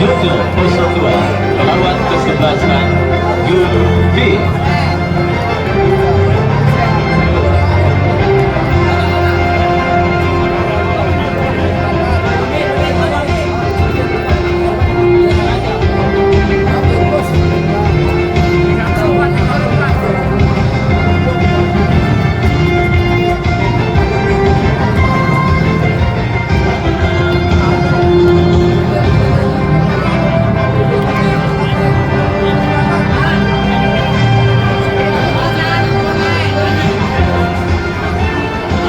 Joglo 02 melawan kesebelasan Jurdim.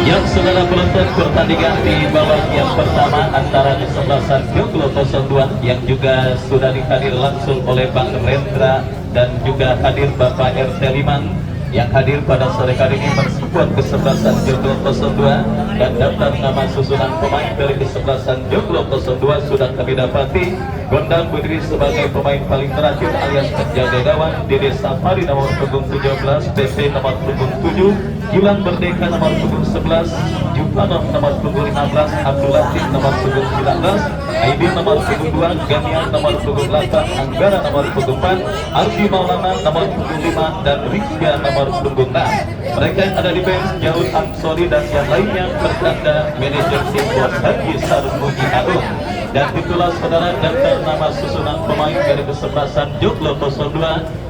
Yang saudara penonton, pertandingan di babak yang pertama antara kesebelasan Joglo 02 yang juga sudah dihadir langsung oleh Bang Rendra dan juga hadir Bapak RT Liman yang hadir pada sore kali ini mensupport kesebelasan Joglo 02, dan daftar nama susunan pemain dari kesebelasan Joglo 02 sudah kami dapati. Gondang berdiri sebagai pemain paling terakhir alias penjaga gawang Dede Safari nomor punggung 17, PP nomor punggung 7, Gilang Merdeka nomor punggung 11, Jupanov nomor punggung 15, Abdul Latif nomor punggung 19, Aidin nomor punggung 2, Ganian nomor punggung 8, Anggara nomor punggung 4, Ardi Maulana nomor punggung 5, dan Rizka nomor punggung 6. Mereka yang ada di bench Jarud Amsori dan yang lainnya bertanda manajer tim Bos Haji Sarmuji Agung. Dan itulah saudara daftar nama susunan pemain dari kesebelasan Joglo 02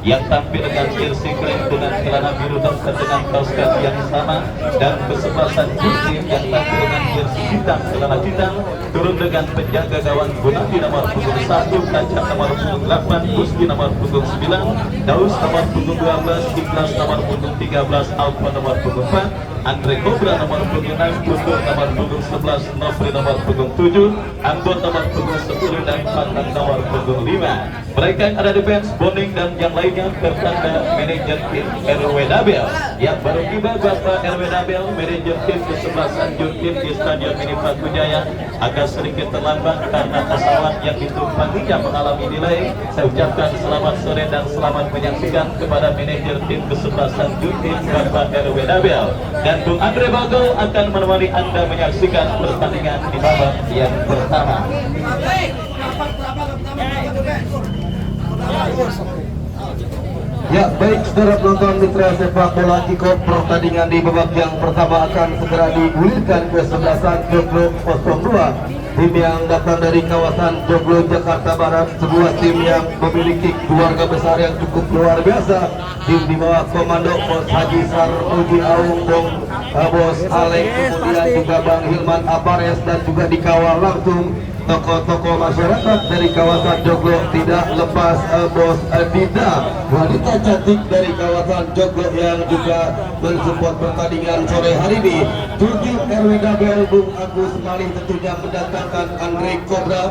yang tampil dengan jersey krim dengan celana biru dan dengan kaos kaki yang sama, dan kesebelasan Jurdim yang tampil dengan jersey hitam celana hitam turun dengan penjaga gawang Gunadi nomor punggung 1, Kaca nomor punggung 8, Gusti nomor punggung 9, Daus nomor punggung 12, Ikhlas nomor punggung 13, Alfa nomor punggung 4, Andre Cobra nomor punggung 6, Guntur nomor punggung 11, Nofri nomor punggung 7, Anggor nomor punggung 10, dan Fatah nomor punggung 5. Mereka yang ada di bench Boning dan yang lainnya bertanda manajer tim RW Dabel yang baru tiba. Bapak RW Dabel, manajer tim kesebelasan Jurdim di Stadion Mini Brawijaya, agak sedikit terlambat karena pesawat yang ditumpanginya mengalami delay. Saya ucapkan selamat sore dan selamat menyaksikan kepada manajer tim kesebelasan Jurdim Bapak RW Dabel, dan Bung Andre Bagel akan menemani Anda menyaksikan pertandingan di babak yang pertama. Ya, baik saudara penonton mitra sepak bola, kick-off pertandingan di babak yang pertama akan segera digulirkan kesebelasan Joglo 02. Tim yang datang dari kawasan Joglo, Jakarta Barat, sebuah tim yang memiliki keluarga besar yang cukup luar biasa. Tim di bawah komando Bos Haji Sarmuji Aung, Bos Alek, kemudian juga Bang Hilman Apares, dan juga dikawal langsung tokoh-tokoh masyarakat dari kawasan Joglo, tidak lepas Bos Dida, wanita cantik dari kawasan Joglo yang juga mensupport pertandingan sore hari ini. Jurdim RW Dabel Bung Agus Malih tentunya mendatangkan Andre Cobra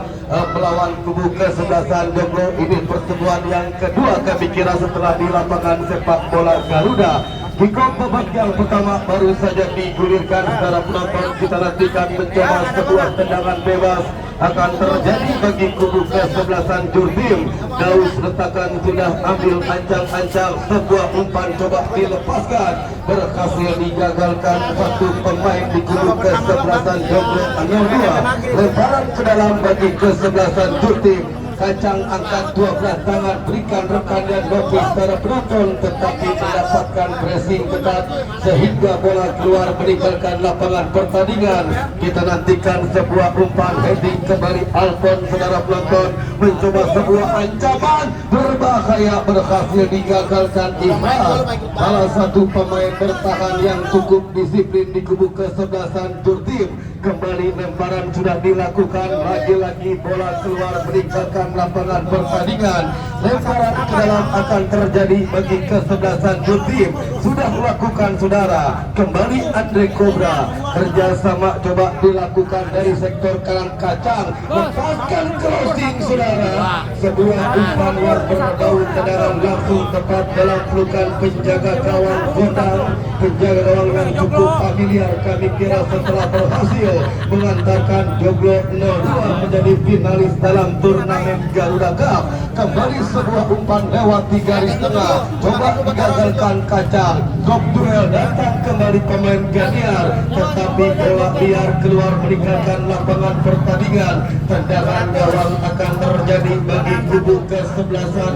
melawan kubu kesebelasan Joglo. Ini pertemuan yang kedua kami kira setelah di lapangan sepak bola Garuda. Kick-off babak yang pertama baru saja digulirkan. Saudara penonton, kita nantikan mencoba sebuah tendangan bebas akan terjadi bagi kubu kesebelasan Jurdim. Daus retakan sudah ambil ancang-ancang, sebuah umpan coba dilepaskan, berhasil digagalkan satu pemain di kubu kesebelasan Joglo 02. Lemparan ke dalam bagi kesebelasan Jurdim. Kacang angkat 12 tangan, berikan rekan dan nopis para penonton, tetapi mendapatkan pressing ketat sehingga bola keluar meninggalkan lapangan pertandingan. Kita nantikan sebuah umpan heading kembali. Alfon, saudara penonton, mencoba sebuah ancaman berbahaya, berhasil digagalkan. Imran, salah satu pemain bertahan yang cukup disiplin di kubu kesebelasan Jurdim. Kembali lemparan sudah dilakukan, lagi-lagi bola keluar meninggalkan lapangan pertandingan. Lemparan ke dalam akan terjadi bagi kesebelasan Jurdim. Sudah melakukan saudara, kembali Andre Cobra, kerjasama coba dilakukan dari sektor kanan kacang, lepaskan crossing saudara, sebuah umpan yang berbau kendaraan langsung tepat dalam pelukan penjaga gawang Gondang. Penjaga gawang yang cukup familiar kami kira setelah berhasil mengantarkan Joglo 02 menjadi finalis dalam turnamen pemain Garuda Cup. Kembali sebuah umpan lewati garis tengah, coba digagalkan Kacang. Drop duel datang kembali pemain Ganiar, tetapi bola liar keluar meninggalkan lapangan pertandingan. Tendangan gawang akan terjadi bagi kubu kesebelasan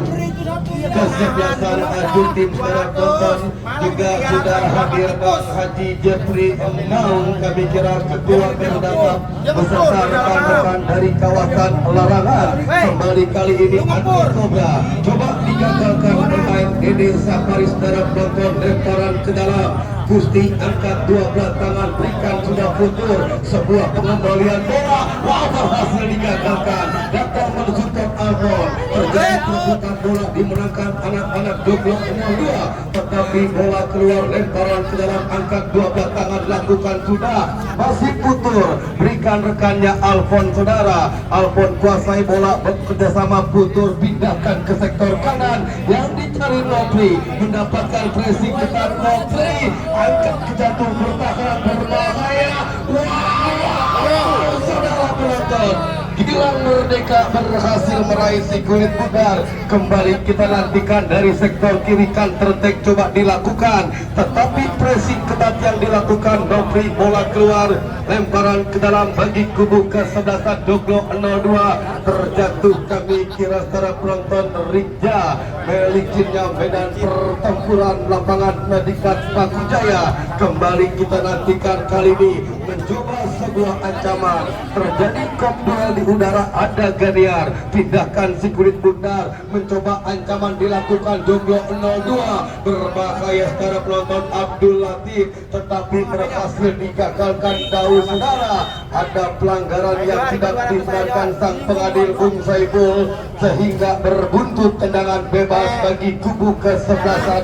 adu tim saudara tonton. Juga sudah hadir Bang Haji Jeffrey Naung, kami kira ketua Garuda Cup beserta rekan-rekan dari kawasan larangan. Kembali kali ini Andi Cobra coba digagalkan pemain Dede Saparis dalam nonton, lemparan ke dalam. Gusti angkat dua belah tangan, berikan sudah futur. Sebuah pengembalian bola, wow, berhasil digagalkan. Datang menuju top Albon, terjadi perputaran bola dimenangkan anak-anak Joglo 02. Tetapi bola keluar, lemparan ke dalam, angkat dua belah tangan, lakukan sudah. Masih futur, berikan rekannya Alfon saudara. Alfon kuasai bola, bekerjasama futur, pindahkan ke sektor kanan. Yang dicari Nopri, mendapatkan pressing ketat Nopri. Angkat ke jantung pertahanan berbahaya. Wow, saudara penonton, Gilang Merdeka berhasil meraih si kulit pudar. Kembali kita nantikan dari sektor kiri, counter attack coba dilakukan, tetapi pressing ketat yang dilakukan. Nopri, bola keluar, lemparan ke dalam bagi kubu kesebelasan Joglo 02. Terjatuh, kami kira secara penonton Rikja melicinnya medan pertempuran lapangan Medikat Paku Jaya. Kembali kita nantikan kali ini mencoba sebuah ancaman. Terjadi kop duel di udara, ada Ganiar, pindahkan si kulit bundar, mencoba ancaman dilakukan Joglo 02. Berbahaya secara penonton Abdul Latif, tetapi berhasil digagalkan Daud saudara. Ada pelanggaran yang tidak dibenarkan sang pengadil Bung Saiful, sehingga berbuntut tendangan bebas bagi kubu kesebelasan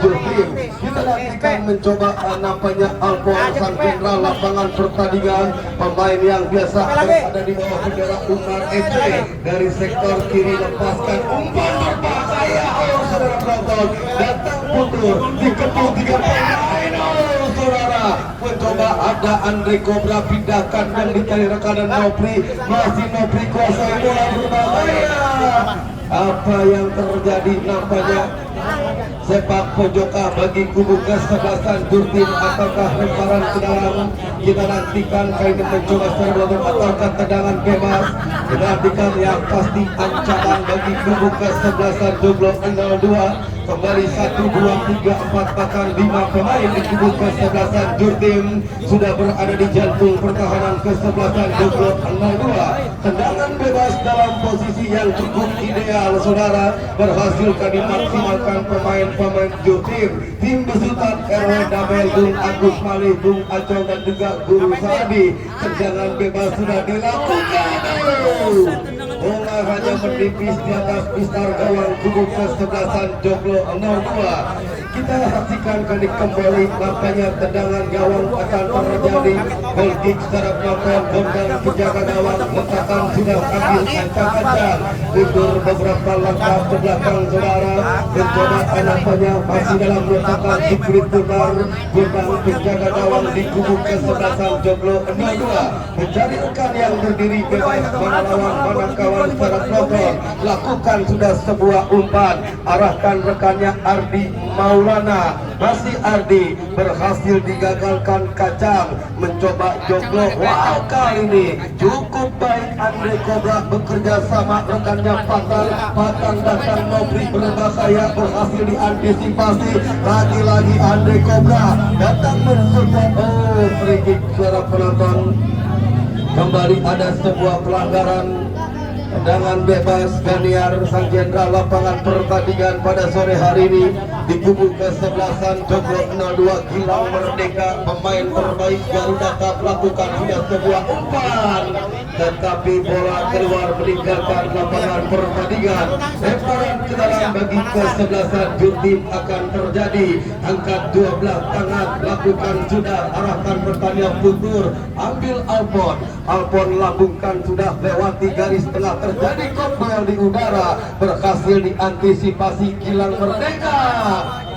Jultim. Kita nantikan mencoba nampaknya Alfon sang jenderal lapangan pertandingan, pemain yang biasa berada di bawah bendera Umar FC. Dari sektor kiri lepaskan umpan berbahaya, saudara penonton, datang putur, dikepung tiga pemain, saudara. Mencoba ada Andre Cobra, pindahkan yang dicari rekanan Nopri, masih Nopri kuasai bola berbahaya. Apa yang terjadi nampaknya sepak pojokah bagi kubu kesebelasan Jultim, ataukah lemparan ke dalam? Kita nantikan kali ini mencoba secara berlangsung ataukah tendangan bebas. Kita nantikan yang pasti ancaman bagi kubu kesebelasan Joglo 02. Kembali 1, 2, 3, 4 bahkan 5 pemain di kubu kesebelasan Jultim sudah berada di jantung pertahanan kesebelasan Joglo 02. Tendangan bebas dalam posisi yang cukup ideal, saudara, berhasil dimaksimalkan pemain-pemain Jultim. Tim besutan RW Damel, Bung Agus Malih, Bung Acong dan juga Guru Sadi. Tendangan bebas sudah dilakukan. Bola hanya menipis di atas pistar gawang kubu kesebelasan Joglo 02. Kita saksikan kembali nampaknya tendangan gawang akan terjadi. Goal kick secara penonton, gondang penjaga gawang letakkan sudah ambil ancang-ancang, mundur beberapa langkah ke belakang, saudara. Mencoba nampaknya masih dalam letakkan di kulit benar, gondang penjaga gawang di kubu kesebelasan Joglo 02 mencari rekan yang berdiri bebas, mana lawan mana kawan secara penonton. Lakukan sudah sebuah umpan, arahkan rekannya Ardi Maulana, masih Ardi, berhasil digagalkan Kacang. Mencoba Joglo, wow, kali ini cukup baik Andre Cobra bekerja sama rekannya Patang datang Nopri berbahaya, berhasil diantisipasi. Lagi-lagi Andre Cobra datang mensupport. Oh, free kick, suara penonton. Kembali ada sebuah pelanggaran. Tendangan bebas Ganiar, sang jenderal lapangan pertandingan pada sore hari ini di kubu kesebelasan Joglo 02. Gilang Merdeka, pemain terbaik Garuda Cup, lakukan sudah sebuah umpan, tetapi bola keluar meninggalkan lapangan pertandingan. Lemparan ke dalam bagi kesebelasan Jultim akan terjadi. Angkat dua belah tangan, lakukan sudah, arahkan pertandingan futur, ambil Alpon lambungkan sudah, lewati garis tengah, terjadi kop duel di udara, berhasil diantisipasi Gilang Merdeka.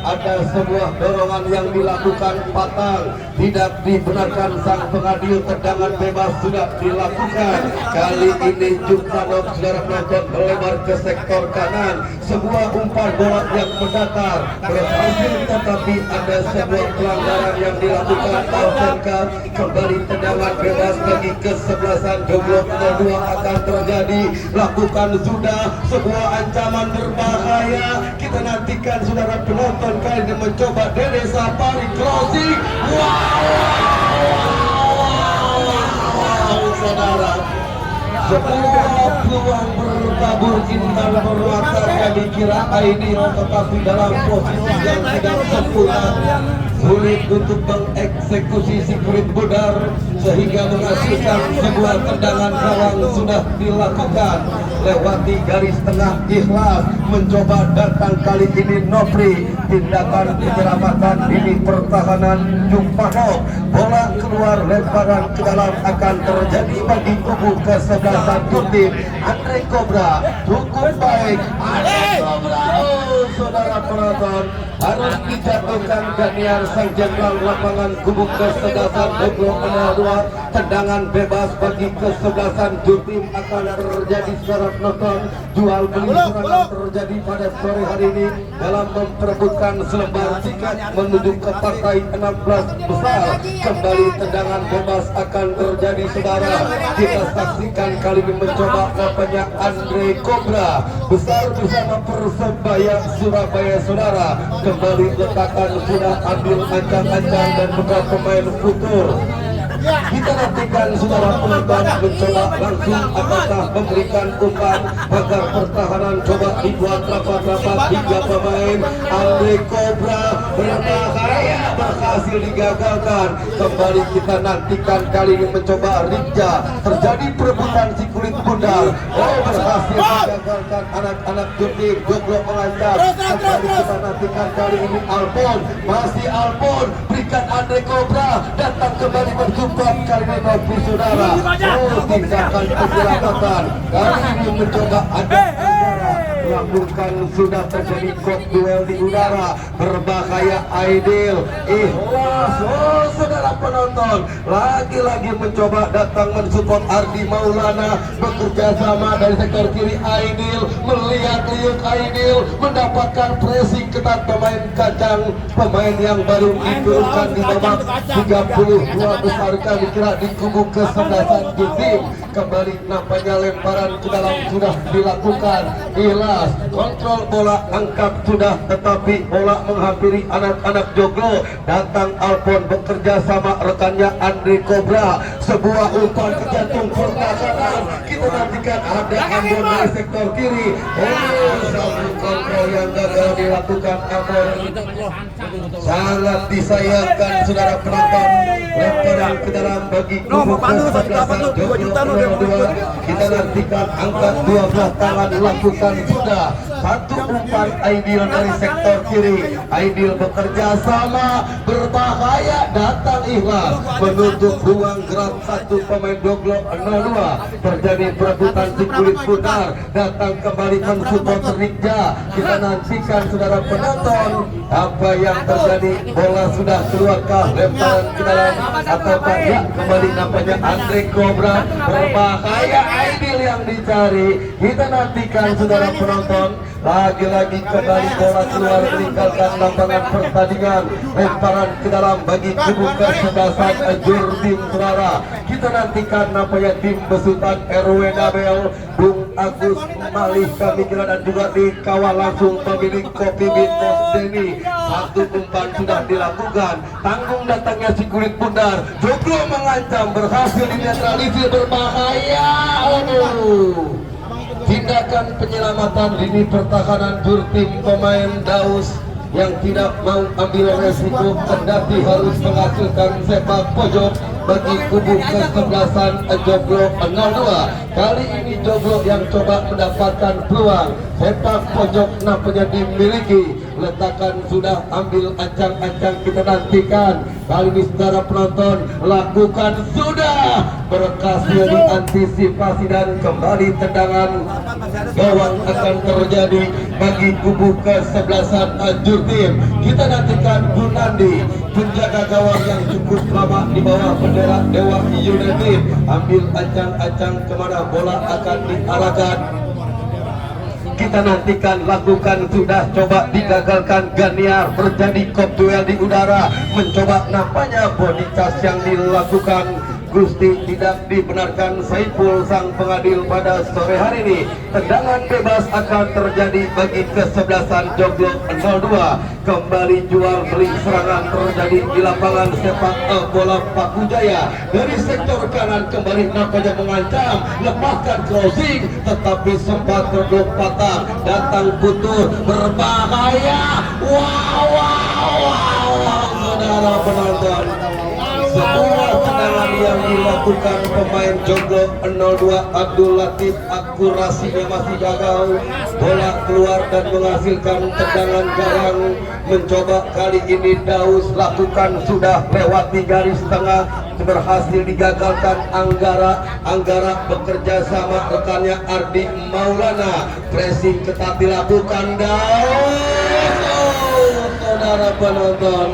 ada sebuah dorongan yang dilakukan Patang, tidak dibenarkan. Sang pengadil tendangan bebas sudah dilakukan. Kali ini Jumtanov saudara penonton melebar ke sektor kanan, sebuah umpan bola yang mendatar berhasil, tetapi ada sebuah pelanggaran yang dilakukan Alvenka. Kembali tendangan bebas bagi kesebelasan joglo 02 akan terjadi. Lakukan sudah sebuah ancaman berbahaya. Kita nantikan saudara penonton kali ini mencoba Dede Sapari crossing. Wow, saudara, sebuah peluang bertabur intan permata kami kira Aidil, tetapi dalam posisi yang tidak sempurna, sulit untuk mengeksekusi si kulit budar sehingga menghasilkan sebuah tendangan gawang sudah dilakukan lewati garis tengah. Ikhlas mencoba datang kali ini Nopri, tindakan penyelamatan ini pertahanan Jumpanov, bola keluar lemparan ke dalam akan terjadi bagi kubu kesebelasan tim Andre Cobra. Cukup baik Andre Cobra, oh saudara penonton, harus dijatuhkan Daniar sang jenderal lapangan kubu kesebelasan joglo 02. Tendangan bebas bagi kesebelasan tim akan terjadi secara penonton. Jual beli serangan terjadi pada sore hari ini dalam memperebutkan selembar tiket menuju ke partai 16 besar. Kembali tendangan bebas akan terjadi saudara. Kita saksikan kali ini mencoba namanya Andre Cobra besar bersama Persebaya Surabaya saudara. Kembali letakkan sudah ambil ancang-ancang dan beberapa pemain futur. Kita nantikan saudara penonton mencoba langsung apakah memberikan umpan agar pertahanan coba dibuat rapat-rapat hingga pemain Andre Cobra berbahaya berhasil digagalkan. Kembali kita nantikan kali ini mencoba Rija, terjadi perebutan si kulit bundar, oh berhasil digagalkan anak-anak Jurtim joglo mengancam. Kembali kita nantikan kali ini Alpon, masih Alpon berikan Andre Cobra datang kembali berjumpa kali ini Nopri saudara. Oh tindakan penyelamatan kali ini mencoba ada lakukan sudah terjadi kok duel di udara berbahaya Aidil. Ikhlas, oh saudara penonton, lagi-lagi mencoba datang mensupport Ardi Maulana bekerja sama dari sektor kiri. Aidil melihat liuk Aidil mendapatkan pressing ketat pemain kacang, pemain yang baru diturunkan di babak 32 besar kami kira di kubu kesebelasan tim. Kembali nampaknya lemparan ke dalam sudah dilakukan. Ikhlas kontrol bola angkat sudah, tetapi bola menghampiri anak-anak joglo. Datang Alpon bekerja sama rekannya Andre Cobra, sebuah umpan ke jantung pertahanan. Kita nantikan ada Ambon dari sektor kiri. Oh satu kontrol yang gagal dilakukan Ambon, sangat disayangkan saudara penonton. Lemparan ke dalam bagi kubu kesebelasan joglo 02. Kita nantikan angkat 12 tangan lakukan sudah. Satu umpan Aidil dari sektor kiri. Aidil bekerja sama berbahaya, datang Ikhlas menutup ruang gerak satu pemain joglo 02. Terjadi perebutan si kulit bundar, datang kembali mensupport Rija. Kita nantikan saudara penonton apa yang terjadi. Bola sudah keluarkah lemparan ke dalam atau ya kembali nampaknya Andre Cobra berbahaya. Aidil yang dicari. Kita nantikan saudara penonton, lagi-lagi kembali bola keluar meninggalkan lapangan pertandingan. Lemparan ke dalam bagi kubu kesebelasan Jurtim saudara. Kita nantikan nampaknya tim besutan RW Nabel, Bung Agus Malih kami kira dan juga dikawal langsung pemilik Kopi Bintos Denny. Satu umpan sudah dilakukan, tanggung datangnya si kulit bundar. Joglo mengancam, berhasil dinetralisir berbahaya. Tindakan penyelamatan lini pertahanan Jurtim pemain Daus yang tidak mau ambil resiko kendati harus menghasilkan sepak pojok bagi kubu kesebelasan joglo 02. Kali ini joglo yang coba mendapatkan peluang sepak pojok nampaknya dimiliki letakkan sudah, ambil ancang-ancang, kita nantikan. Kali ini saudara penonton, lakukan sudah, berhasil diantisipasi dan kembali tendangan gawang akan terjadi bagi kubu kesebelasan Jurtim. Kita nantikan Gunandi, penjaga gawang yang cukup lama di bawah bendera Dewa United, ambil ancang-ancang kemana bola akan diarahkan. Kita nantikan, lakukan sudah, coba digagalkan Ganiar, terjadi kop duel di udara, mencoba nampaknya body charge yang dilakukan Gusti tidak dibenarkan Saiful sang pengadil pada sore hari ini. Tendangan bebas akan terjadi bagi kesebelasan Joglo 02. Kembali jual beli serangan terjadi di lapangan sepak bola Pak Ujaya. Dari sektor kanan kembali nampaknya mengancam, lepaskan closing, tetapi sempat terblok patah, datang putus, berbahaya. Wow, saudara penonton, semua tendangan yang dilakukan pemain Joglo 02 Abdul Latif akurasinya masih gagal, bola keluar dan menghasilkan tendangan garang. Mencoba kali ini Daus, lakukan sudah, lewati garis tengah, berhasil digagalkan Anggara bekerja sama rekannya Ardi Maulana, pressing ketat dilakukan Daus. Saudara penonton,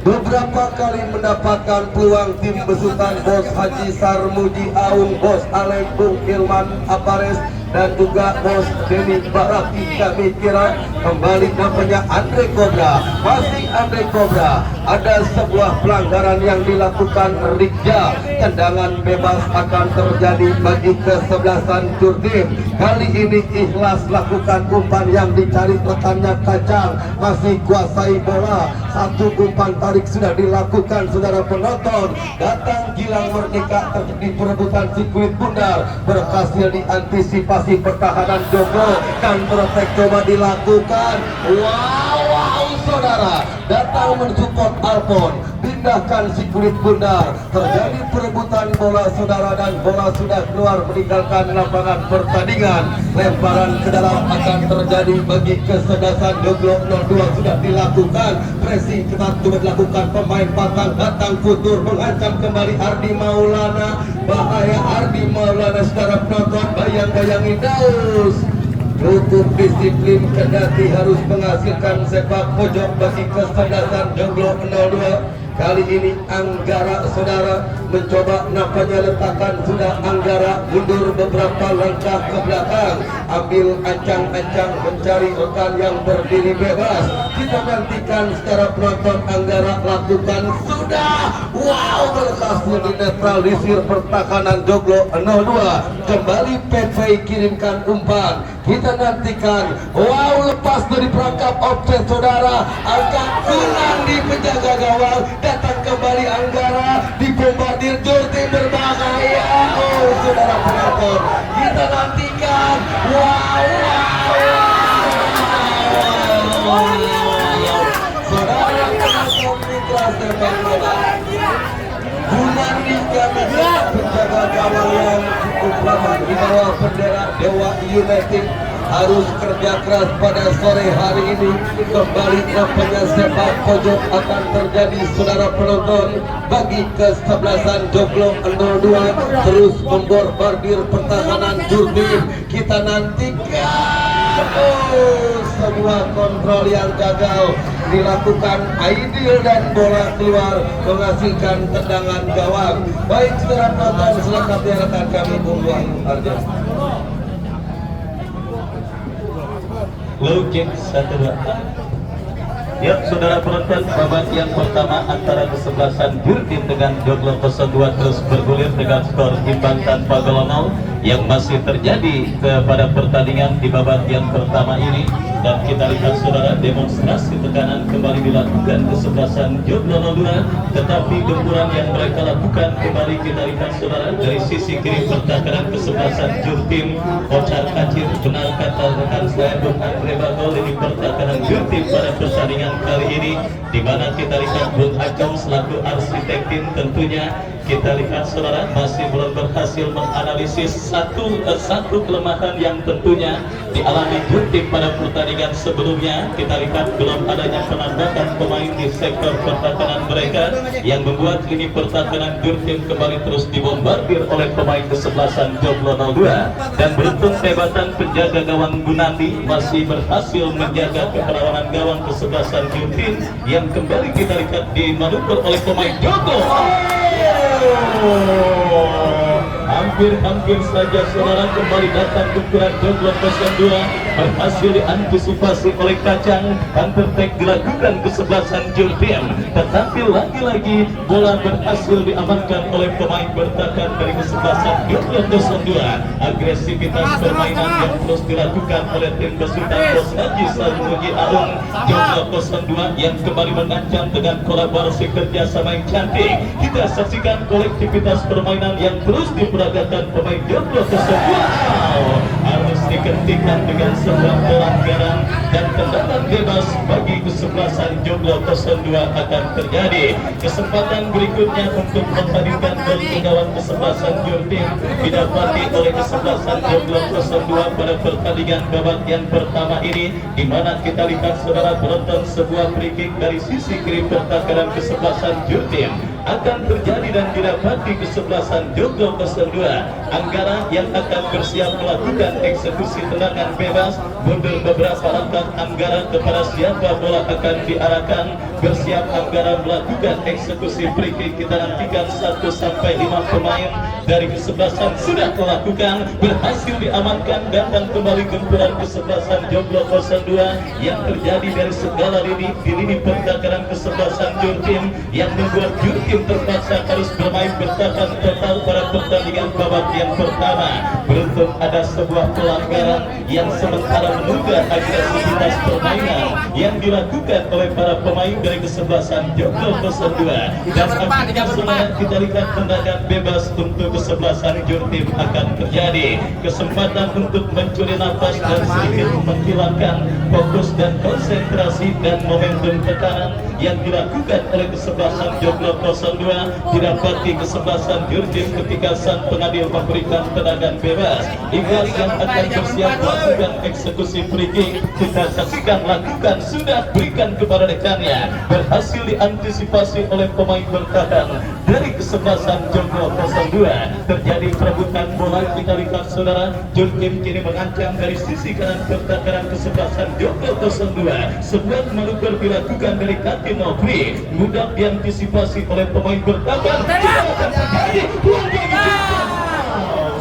beberapa kali mendapatkan peluang tim besutan Bos Haji Sarmuji Aung, Bos Alek Bung Ilman Apares, dan juga Bos Denny Baraki. Kami kira kembali namanya Andre Cobra, masih Andre Cobra. Ada sebuah pelanggaran yang dilakukan Rikja, tendangan bebas akan terjadi bagi kesebelasan Jurtim. Kali ini Ikhlas lakukan umpan yang dicari rekannya Kacang, masih kuasai bola. Satu umpan tarik sudah dilakukan, saudara penonton. Datang Gilang Merdeka, terjadi perebutan sirkuit bundar, berhasil diantisipasi pertahanan Joglo, counter attack coba dilakukan. Wow, saudara, datang mensupport Alpon, pindahkan sirkuit bundar, terjadi perebutan bola saudara, dan bola sudah keluar meninggalkan lapangan pertandingan. Lemparan ke dalam akan terjadi bagi kesebelasan Joglo 02 sudah dilakukan. Pressing ketat coba dilakukan pemain Patang, datang Futur, mengancam kembali Ardi Maulana. Bahaya Ardi Maulana, saudara penonton, bayang-bayangin Daus. Cukup disiplin kendati harus menghasilkan sepak pojok bagi kesebelasan Joglo 02. Kali ini Anggara, saudara, mencoba nampaknya letakkan sudah. Anggara mundur beberapa langkah ke belakang, ambil ancang-ancang mencari rekan yang berdiri bebas. Kita nantikan secara penonton, Anggara lakukan sudah. Wow, berhasil dinetralisir pertahanan Joglo 02. Kembali PP kirimkan umpan, kita nantikan. Wow, lepas dari perangkap offset, saudara. Angkat kunan di penjaga gawang, datang kembali Anggara, dibombardir Jurtim, berbahaya. Oh, saudara penonton, kita nantikan. Wow, saudara penonton, mitra sepak bola, Gunandi kami penjaga gawang yang cukup lama di bawah bendera Dewa United, harus kerja keras pada sore hari ini. Kembali nampaknya sepak pojok akan terjadi, saudara penonton, bagi kesebelasan Joglo 02, terus membombardir pertahanan Jurtim. Kita nantikan. Oh, sebuah kontrol yang gagal dilakukan Aidil dan bola keluar menghasilkan tendangan gawang. Baik, saudara penonton, selengkapnya rekan kami Bung Wahyu Arjan. Low kick 1-2. Ya, saudara penonton, babak yang pertama antara kesebelasan Jurtim dengan Joglo 02 terus bergulir dengan skor imbang tanpa gol nol yang masih terjadi kepada pertandingan di babak yang pertama ini. Dan kita lihat, saudara, demonstrasi tekanan kembali dilakukan kesebelasan Joglo 02, tetapi gempuran yang mereka lakukan kembali kita lihat, saudara, dari sisi kiri pertahanan kesebelasan Jurtim. Kocar kacir, benar kata rekan saya Bung Andre Bagol, ini pertahanan Jurtim pada pertandingan kali ini, di mana kita lihat Bung Acong selaku arsitek tim tentunya. Kita lihat, saudara, masih belum berhasil menganalisis satu kelemahan yang tentunya dialami tim pada pertandingan sebelumnya. Kita lihat belum adanya penambahan pemain di sektor pertahanan mereka yang membuat lini pertahanan tim kembali terus dibombardir oleh pemain kesebelasan Joglo 02, dan beruntung kehebatan penjaga gawang Gunandi masih berhasil menjaga keperawanan gawang kesebelasan tim yang kembali kita lihat dimanuver oleh pemain Joglo. Hampir saja saudara kembali datang ukuran Joglo 02 berhasil diantisipasi oleh Kacang. Counter-attack dilakukan kesebelasan Jurtim, tetapi lagi-lagi bola berhasil diamankan oleh pemain bertahan dari kesebelasan Joglo 02. Agresivitas permainan yang terus dilakukan oleh tim besutan Bos Haji Sarmuji Aung Joglo 02 yang kembali mengancam dengan kolaborasi kerjasama yang cantik. Kita saksikan kolektivitas permainan yang terus diperagakan pemain Joglo 02. Harus dihentikan dengan sebuah pelanggaran dan tendangan bebas bagi kesebelasan Joglo 02 akan terjadi. Kesempatan berikutnya untuk mempertandingkan gol gawang kesebelasan Jurtim didapati oleh kesebelasan Joglo 02 pada pertandingan babak yang pertama ini, di mana kita lihat saudara penonton sebuah free kick dari sisi kiri pertahanan kesebelasan Jurtim akan terjadi dan didapati kesebelasan Joglo 02. Anggara yang akan bersiap melakukan eksekusi tendangan bebas mundur beberapa langkah. Anggara kepada siapa bola akan diarahkan, bersiap Anggara melakukan eksekusi free kick. Kita nantikan 1 sampai 5 pemain dari kesebelasan sudah melakukan, berhasil diamankan, datang kembali gempuran kesebelasan Joglo 02 yang terjadi dari segala lini di lini pertahanan kesebelasan Jurtim yang membuat Jurtim terpaksa harus bermain bertahan total pada pertandingan babak yang pertama. Beruntung ada sebuah pelanggaran yang sementara menunda agresivitas permainan yang dilakukan oleh para pemain dari kesebelasan Joglo 02, dan akhirnya setelah kita lihat tendangan bebas untuk kesebelasan Jurtim akan terjadi. Kesempatan untuk mencuri nafas dan sedikit menghilangkan fokus dan konsentrasi dan momentum tekanan yang dilakukan oleh kesebelasan Joglo 02 didapati kesebelasan Jurtim ketika sang pengadil memberikan tendangan bebas. Ikhlas yang akan bersiap melakukan eksekusi free kick, kita saksikan lakukan, sudah berikan kepada rekannya, berhasil diantisipasi oleh pemain bertahan dari kesebelasan Joglo 02. Terjadi perebutan bola, kita lihat saudara, Jurtim kini mengancam dari sisi kanan pertahanan kesebelasan Joglo 02. Sebuah manuver dilakukan dari kaki Nopri, mudah diantisipasi oleh pemain bertahan. Tidak akan terjadi.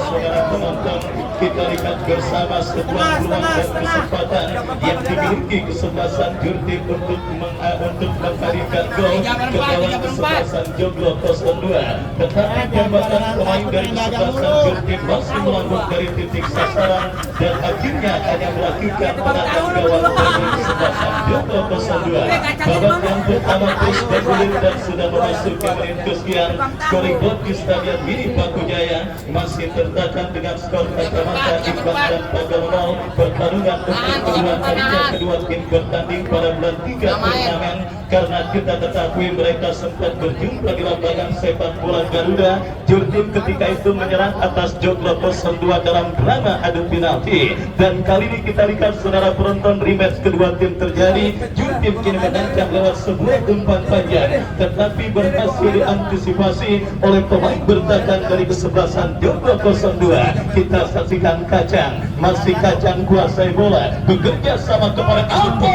Saudara penonton, kita lihat bersama sebuah peluang dan kesempatan yang dimiliki kesebelasan Jurtim untuk menghadirkan gol ke gawang kesebelasan Joglo 02. Tetapi tembakan pemain dari kesebelasan Jurtim masih melambung dari titik sasaran dan akhirnya hanya melakukan penanganan gawang dari kesebelasan Joglo 02. Babak yang pertama terus bergulir dan sudah memasuki menit kesekian. Scoring board di Stadion Mini Pakujaya masih tertahan dengan skor kacamata imbang dan pada 0. Pertarungan untuk kedua kalinya kedua tim bertanding pada bulan 3 turnamen, karena kita ketahui mereka sempat berjumpa di lapangan sepak bola Garuda. Jurtim ketika itu menyerang atas Joglo 02 dalam drama adu penalti, dan kali ini kita lihat saudara penonton rematch kedua tim terjadi. Jurtim kini mengancam lewat sebuah umpan panjang, tetapi berhasil diantisipasi oleh pemain bertahan dari kesebelasan Joglo 02. Kita saksikan Kacang, masih Kacang kuasai bola, bekerja sama kepada Alpo.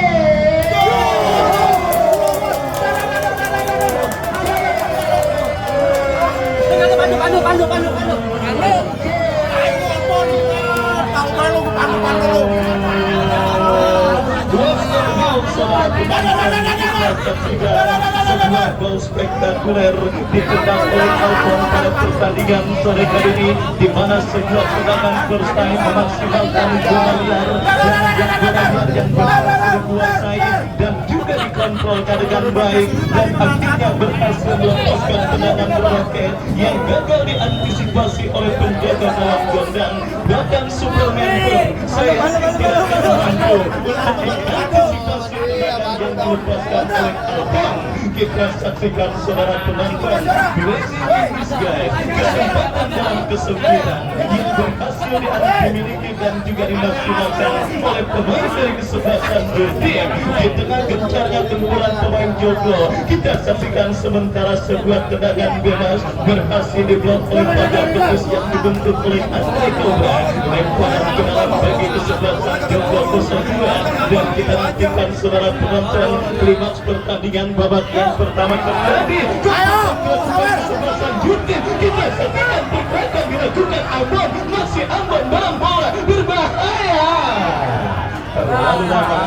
Pandu. Sebuah gol spektakuler ditendang oleh Alphon pada pertandingan sore kali ini, di mana sebuah tendangan bersaing memaksimalkan bola liar yang berhasil dikuasai dan juga dikontrolkan dengan baik, dan akhirnya berhasil melepaskan tendangan roket yang gagal diantisipasi oleh penjaga gawang gondang. Bahkan Superman pun saya tidak mampu untuk mengantisipasi tendangan yang dilepaskan oleh Alpang. Kita saksikan saudara penonton blessing this guy, kesempatan dalam kesembilan yang berhasil dimiliki dan juga dimaksimalkan oleh pemain dari kesebelasan tim. Di tengah gencarnya gempuran pemain Joglo, kita saksikan sementara sebuah tendangan bebas berhasil diblok oleh pagar tembus yang dibentuk oleh Andre Cobra. Lemparan ke dalam bagi kesebelasan Joglo 02, dan kita nantikan saudara penonton klimaks pertandingan babak yang pertama terjadi. Kesebelasan Jurtim, kita saksikan pergerakan dilakukan Ambon, masih Ambon dalam bola berbahaya. Terlalu lama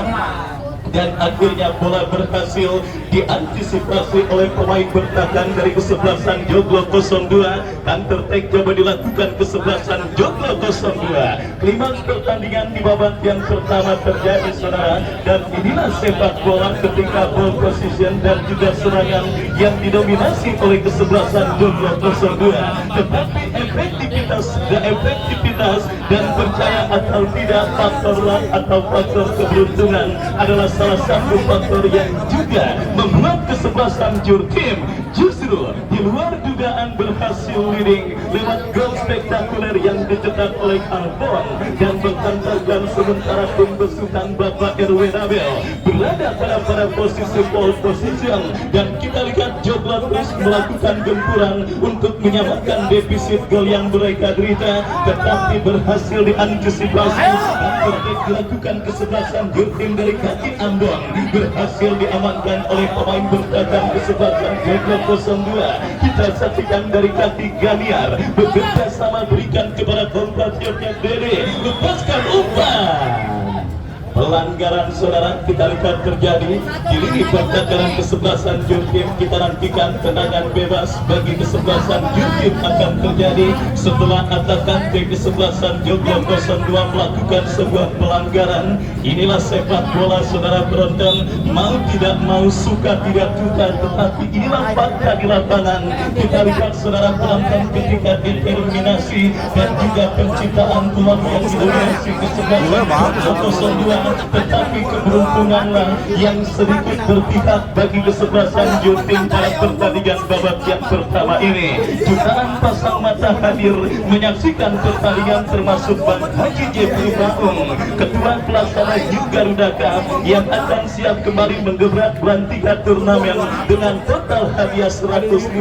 dan akhirnya bola berhasil diantisipasi oleh pemain bertahan dari kesebelasan Joglo 02. Counter attack coba dilakukan kesebelasan Joglo 02. Klimaks pertandingan di babak yang pertama terjadi saudara, dan inilah sepak bola ketika ball position dan juga serangan yang didominasi oleh kesebelasan Joglo 02. Tetapi efektivitas dan percaya atau tidak, faktor luck atau faktor keberuntungan adalah salah satu faktor yang juga membuat kesebelasan Jurtim justru di luar dugaan berhasil leading lewat gol spektakuler yang dicetak oleh Albon, dan bertantangan sementara tim besutan Bapak RW Nabel berada pada posisi pole position, dan kita lihat Joglo terus melakukan gempuran untuk menyamakan defisit gol yang mereka derita, tetapi berhasil diantisipasi dan dilakukan kesebelasan Jurtim dari kaki Ambon, berhasil diamankan oleh pemain bertahan kesebelasan Joglo 02. Kita saksikan dari kaki Ganiar bekerja sama berikan kepada kompatriotnya Dede, lepaskan umpan. Pelanggaran saudara kita lihat terjadi di lini pertahanan kesebelasan Jurtim. Kita nantikan tendangan bebas bagi kesebelasan Jurtim akan terjadi setelah atakan dari kesebelasan Joglo 02 melakukan sebuah pelanggaran. Inilah sepak bola saudara penonton, mau tidak mau, suka tidak suka, tetapi inilah fakta di lapangan. Kita lihat saudara penonton ketika determinasi dan juga penciptaan peluang yang didominasi kesebelasan Joglo 02, tetapi keberuntunganlah yang sedikit berpihak bagi kesebelasan Jurtim pada pertandingan babak yang pertama ini. Jutaan pasang mata hadir menyaksikan pertandingan, termasuk Bang Haji Jeffrey Bakung, Ketua Pelaksana New Garuda Cup, yang akan siap kembali menggebrak berantikan turnamen dengan total hadiah 150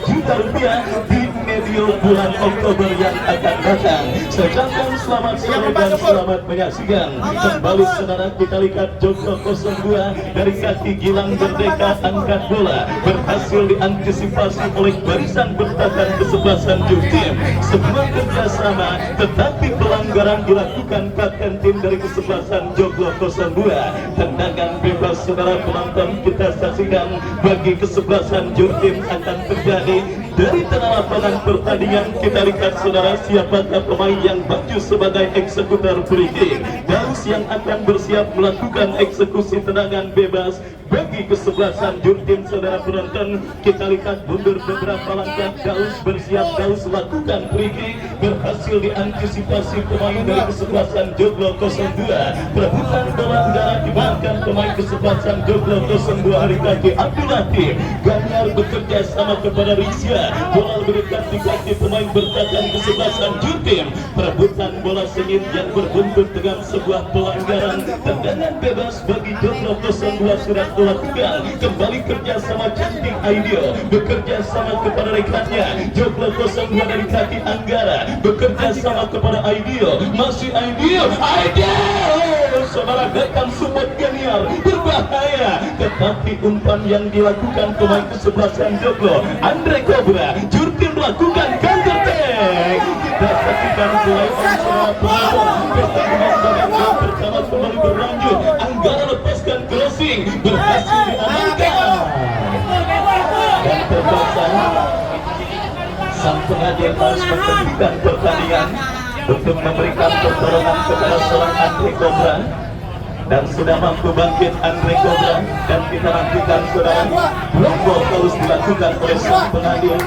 juta rupiah di medio bulan Oktober yang akan datang. Sejalan selamat sore dan selamat menyaksikan. Kembali saudara kita lihat Joglo 02 dari kaki Gilang Merdeka angkat bola, berhasil diantisipasi oleh barisan bertahan kesebelasan Jurtim. Sebuah kerjasama, tetapi pelanggaran dilakukan kapten tim dari kesebelasan Joglo 02. Tendangan bebas saudara penonton kita saksikan bagi kesebelasan Jurtim akan terjadi dari tengah lapangan pertandingan. Kita lihat saudara siapakah pemain yang maju sebagai eksekutor free kick. Daus yang akan bersiap melakukan eksekusi tendangan bebas bagi kesebelasan Jurtim saudara penonton. Kita lihat mundur beberapa langkah, Daus bersiap, Daus lakukan free kick, berhasil diantisipasi pemain dari kesebelasan Joglo 02. Perebutan bola udara dimainkan pemain kesebelasan Joglo 02 dari kaki Abdul Latif. Ganyar bekerja sama kepada Rizya, bola berikan di kaki pemain bertahan kesebelasan Jurtim. Perebutan bola sengit yang berbuntut dengan sebuah pelanggaran. Tendangan bebas bagi Joglo 02 sudah dilakukan. Kembali kerja sama cantik Aidil, bekerja sama kepada rekannya. Joglo 02 dari kaki Anggara, bekerja sama kepada Aidil, masih Aidil, saudara datang support Ganiar, berbahaya, tetapi umpan yang dilakukan pemain kesebelasan Joglo Andre Cobra. Jurtim melakukan counter attack. Kita saksikan mulai saudara penonton pertandingan babak pertama kembali berlanjut. Anggara lepaskan crossing, berhasil diamankan, dan terpaksa sang pengajar harus menghentikan pertandingan untuk memberikan pertolongan kepada seorang Andre Cobra, dan sudah mampu bangkit Andre Cobra. Dan kita nantikan saudara, block ball terus dilakukan oleh sang pengadil.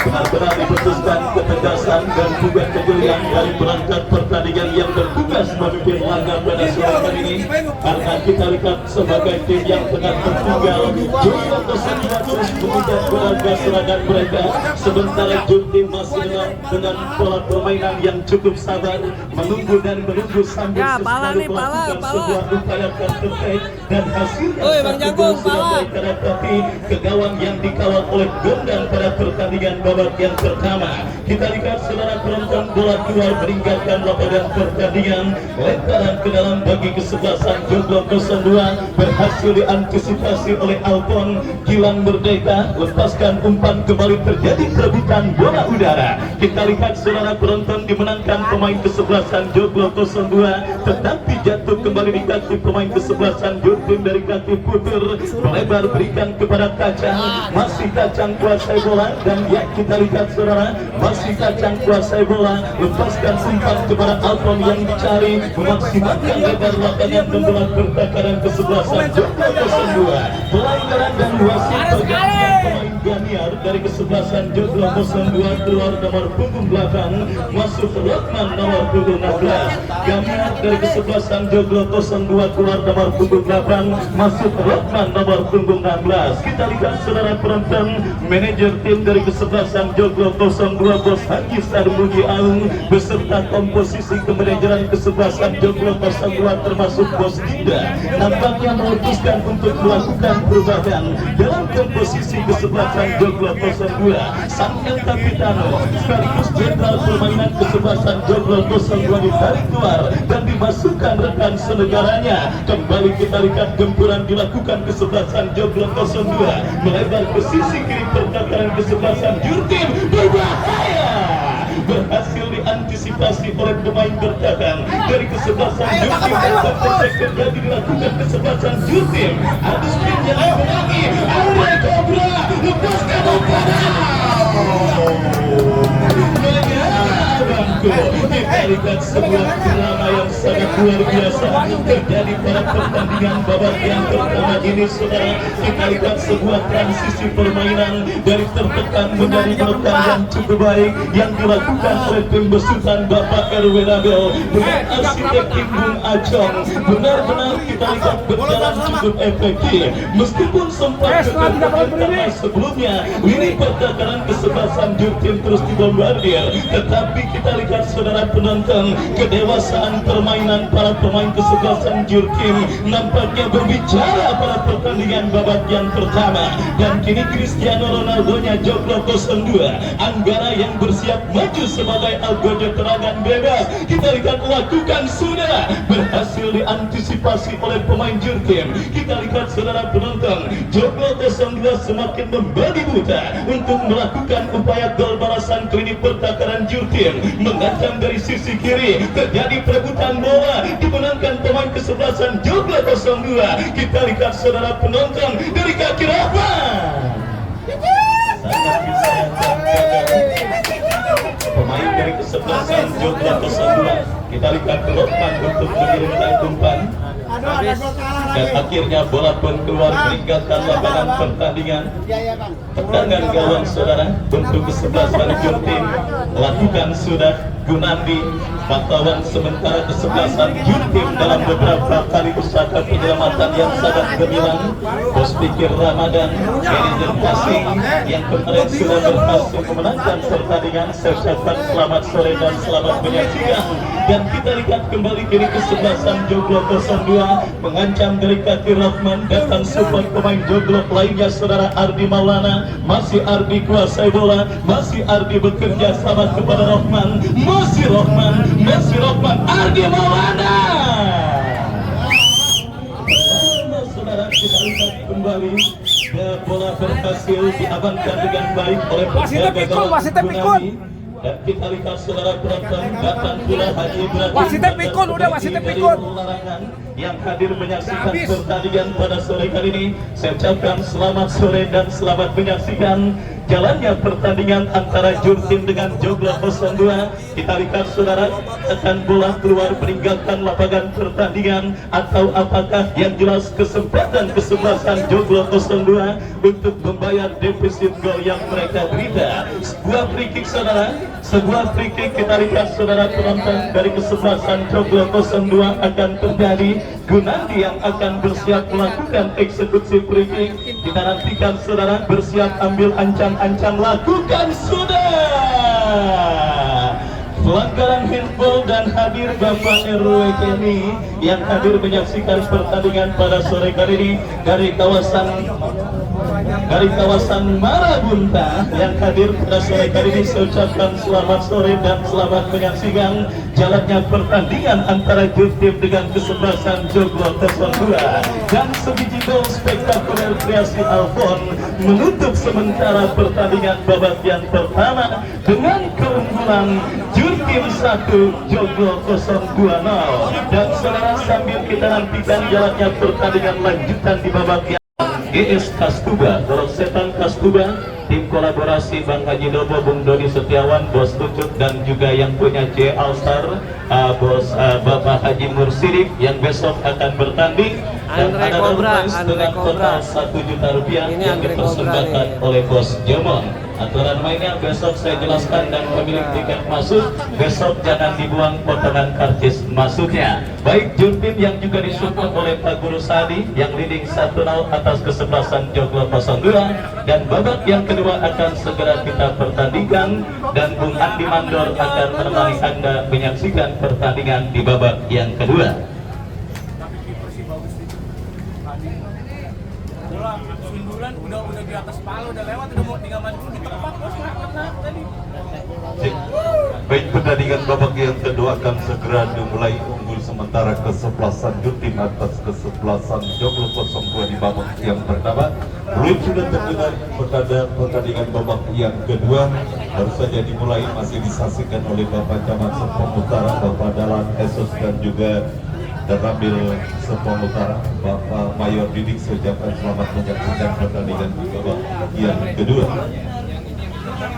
benar-benar diputuskan ketegasan dan juga kejelian dari perangkat pertandingan yang bertugas memimpin laga pada sore hari ini, karena kita lihat sebagai tim yang tengah tertinggal, Joglo Tosendua terus mengejar berlaga serangan mereka, sementara Jurtim masih dengan pola permainan yang cukup sabar, menunggu dan menunggu sambil selalu melakukan sebuah upaya terbaik, dan hasilnya satu gol sudah mereka dapati ke gawang yang dikawal oleh Gondang pada pertandingan babak yang pertama. Kita lihat saudara penonton, bola keluar meninggalkan lapangan pertandingan, lemparan ke dalam bagi kesebelasan Joglo 02 berhasil diantisipasi oleh Alpon. Gilang Merdeka lepaskan umpan, kembali terjadi perebutan bola udara. Kita lihat saudara penonton, dimenangkan pemain kesebelasan Joglo 02, tetapi jatuh kembali di kaki pemain kesebelasan Jurtim dari kaki putur, melebar berikan kepada Kacang, masih Kacang kuasai bola, dan ya kita lihat saudara, masih Kacang kuasai bola, lepaskan umpan kepada Alpon yang dicari, memaksimalkan lebar lapangan membelah pertakaran kesebelasan Joglo 02. Pelanggaran dan wasit pergantian pemain Ganiar dari kesebelasan Joglo 02, keluar nomor punggung belakang, masuk Rotman nomor punggung 16. Ganiar dari kesebelasan Joglo 02, keluar nomor punggung belakang, masuk Rotman nomor punggung 16. Kita lihat saudara penonton, manajer tim dari kesebelasan Joglo 02 Bos Haji Sarmuji Aung beserta komposisi kemanajeran kesebelasan Joglo 02 termasuk Bos Dinda nampaknya memutuskan untuk melakukan perubahan dalam komposisi kesebelasan Joglo 02. Sang kapitano sekaligus jenderal permainan kesebelasan Joglo 02 ditarik keluar dan dimasukkan rekan senegaranya. Kembali kita lihat gempuran dilakukan kesebelasan Joglo 02 melebar ke sisi kiri pertakaran kesebelasan Jurtim, berbahaya, berhasil diantisipasi oleh pemain bertahan dari kesebelasan Jurtim, dan terjadi dilakukan kesebelasan Jurtim. Ada spin yang menangi, ada Cobra lepaskan umpan. Kita lihat sebuah drama yang sangat luar biasa terjadi pada pertandingan babak yang pertama ini saudara. Kita lihat sebuah transisi permainan dari tertekan menjadi bertahan yang cukup baik yang dilakukan oleh tim besutan Bapak RW Nabel dengan arsitek Kim Bung Acong. Benar-benar kita lihat berjalan cukup efektif meskipun sempat keterpakan karena sebelumnya lini pertahanan kesebelasan Jurtim terus dibombardir, tetapi kita lihat saudara penonton, kedewasaan permainan para pemain kesebelasan Jurtim nampaknya berbicara pada pertandingan babak yang pertama. Dan kini Cristiano Ronaldo-nya Joglo 02, Anggara yang bersiap maju sebagai algojo terangan bebas, kita lihat lakukan sudah berhasil diantisipasi oleh pemain Jurtim. Kita lihat saudara penonton, Joglo 02 semakin membagi buta untuk melakukan upaya gol balasan klinik pertakaran Jurtim. Mengancam dari sisi kiri, terjadi perebutan bola, dimenangkan pemain kesebelasan Joglo 02. Kita lihat saudara penonton dari kaki Rahman, sangat disayangkan pemain dari kesebelasan Joglo 02. Kita lihat Rahman untuk mengirimkan umpan, dan akhirnya bola pun keluar meninggalkan lapangan pertandingan. Tendangan gawang saudara untuk kesebelasan Jurtim lakukan sudah Gunandi, pantauan sementara kesebelasan Jurtim dalam beberapa kali usaha penyelamatan yang sangat gemilang. Bos Pikir Ramadan, manajer passing yang kemarin sudah berhasil memenangkan pertandingan. Saya ucapkan selamat sore dan selamat menyaksikan. Dan kita lihat kembali kini kesebelasan Joglo 02 mengancam dari kaki Rahman, datang support pemain Joglo lainnya saudara Ardi Maulana. Masih Ardi kuasai bola, masih Ardi bekerja sama kepada Rahman, masih Rahman, Ardi Maulana. Saudara kita lihat kembali, bola berhasil diamankan dengan baik oleh penjaga gawang Gunami. Dan kita lihat saudara penonton, datang pula Haji Ibrahim wasitnya pikun, udah wasitnya pikun yang hadir menyaksikan pertandingan pada sore hari ini. Saya ucapkan selamat sore dan selamat menyaksikan jalannya pertandingan antara Jurtim dengan Joglo 02. Kita lihat saudara, akan bola keluar meninggalkan lapangan pertandingan, atau apakah yang jelas kesempatan kesebelasan Joglo 02 untuk membayar defisit gol yang mereka derita. Sebuah free kick saudara, sebuah free kick kita lihat saudara penonton dari kesebelasan Joglo 02 akan terjadi. Gunandi yang akan bersiap melakukan eksekusi free kick. Kita nantikan saudara, bersiap ambil ancang-ancang, lakukan sudah. Pelanggaran handball dan hadir Bapak RW Kenny yang hadir menyaksikan pertandingan pada sore kali ini dari kawasan Marabunta yang hadir pada sore kali ini. Saya ucapkan selamat sore dan selamat menyaksikan jalannya pertandingan antara Jurtim dengan kesebelasan Joglo 02, dan sebiji gol spektakuler kreasi Alfon menutup sementara pertandingan babak yang pertama dengan keunggulan Jurtim 1 Joglo 020. Dan saudara, sambil kita nantikan jalannya pertandingan lanjutan di babak yang GS Kastuba, Doroksetan Kastuba, tim kolaborasi Bang Haji Dobo, Bung Doni Setiawan, Bos Tucut, dan juga yang punya J Alstar, Bos Bapak Haji Mursidik yang besok akan bertanding. Dan ada prize dengan total 1 juta rupiah yang dipersembahkan oleh Bos Jomon. Aturan mainnya besok saya jelaskan, dan pemilik tiket masuk besok jangan dibuang potongan karcis masuknya. Baik Jurtim yang juga disupport oleh Pak Guru Sadi yang leading 1-0 atas kesebelasan Joglo 02, dan babak yang kedua akan segera kita pertandingkan, dan Bung Andi Mandor akan menemani Anda menyaksikan pertandingan di babak yang kedua. Sundulan udah di atas palu, udah lewat, udah mau tinggal maju ditepak, bos nggak kena tadi. Baik, pertandingan babak yang kedua akan segera dimulai. Unggul sementara kesebelasan Jurtim atas kesebelasan Joglo 02 di babak yang pertama. Belum sudah terdengar pertandingan babak yang kedua baru saja dimulai, masih disaksikan oleh Bapak Camat Serpong Utara, Bapak Dalan Esos, dan juga dan Rambil Serpong Utara, Bapak Mayor Didik. Saya ucapkan selamat menyaksikan pertandingan di babak yang kedua.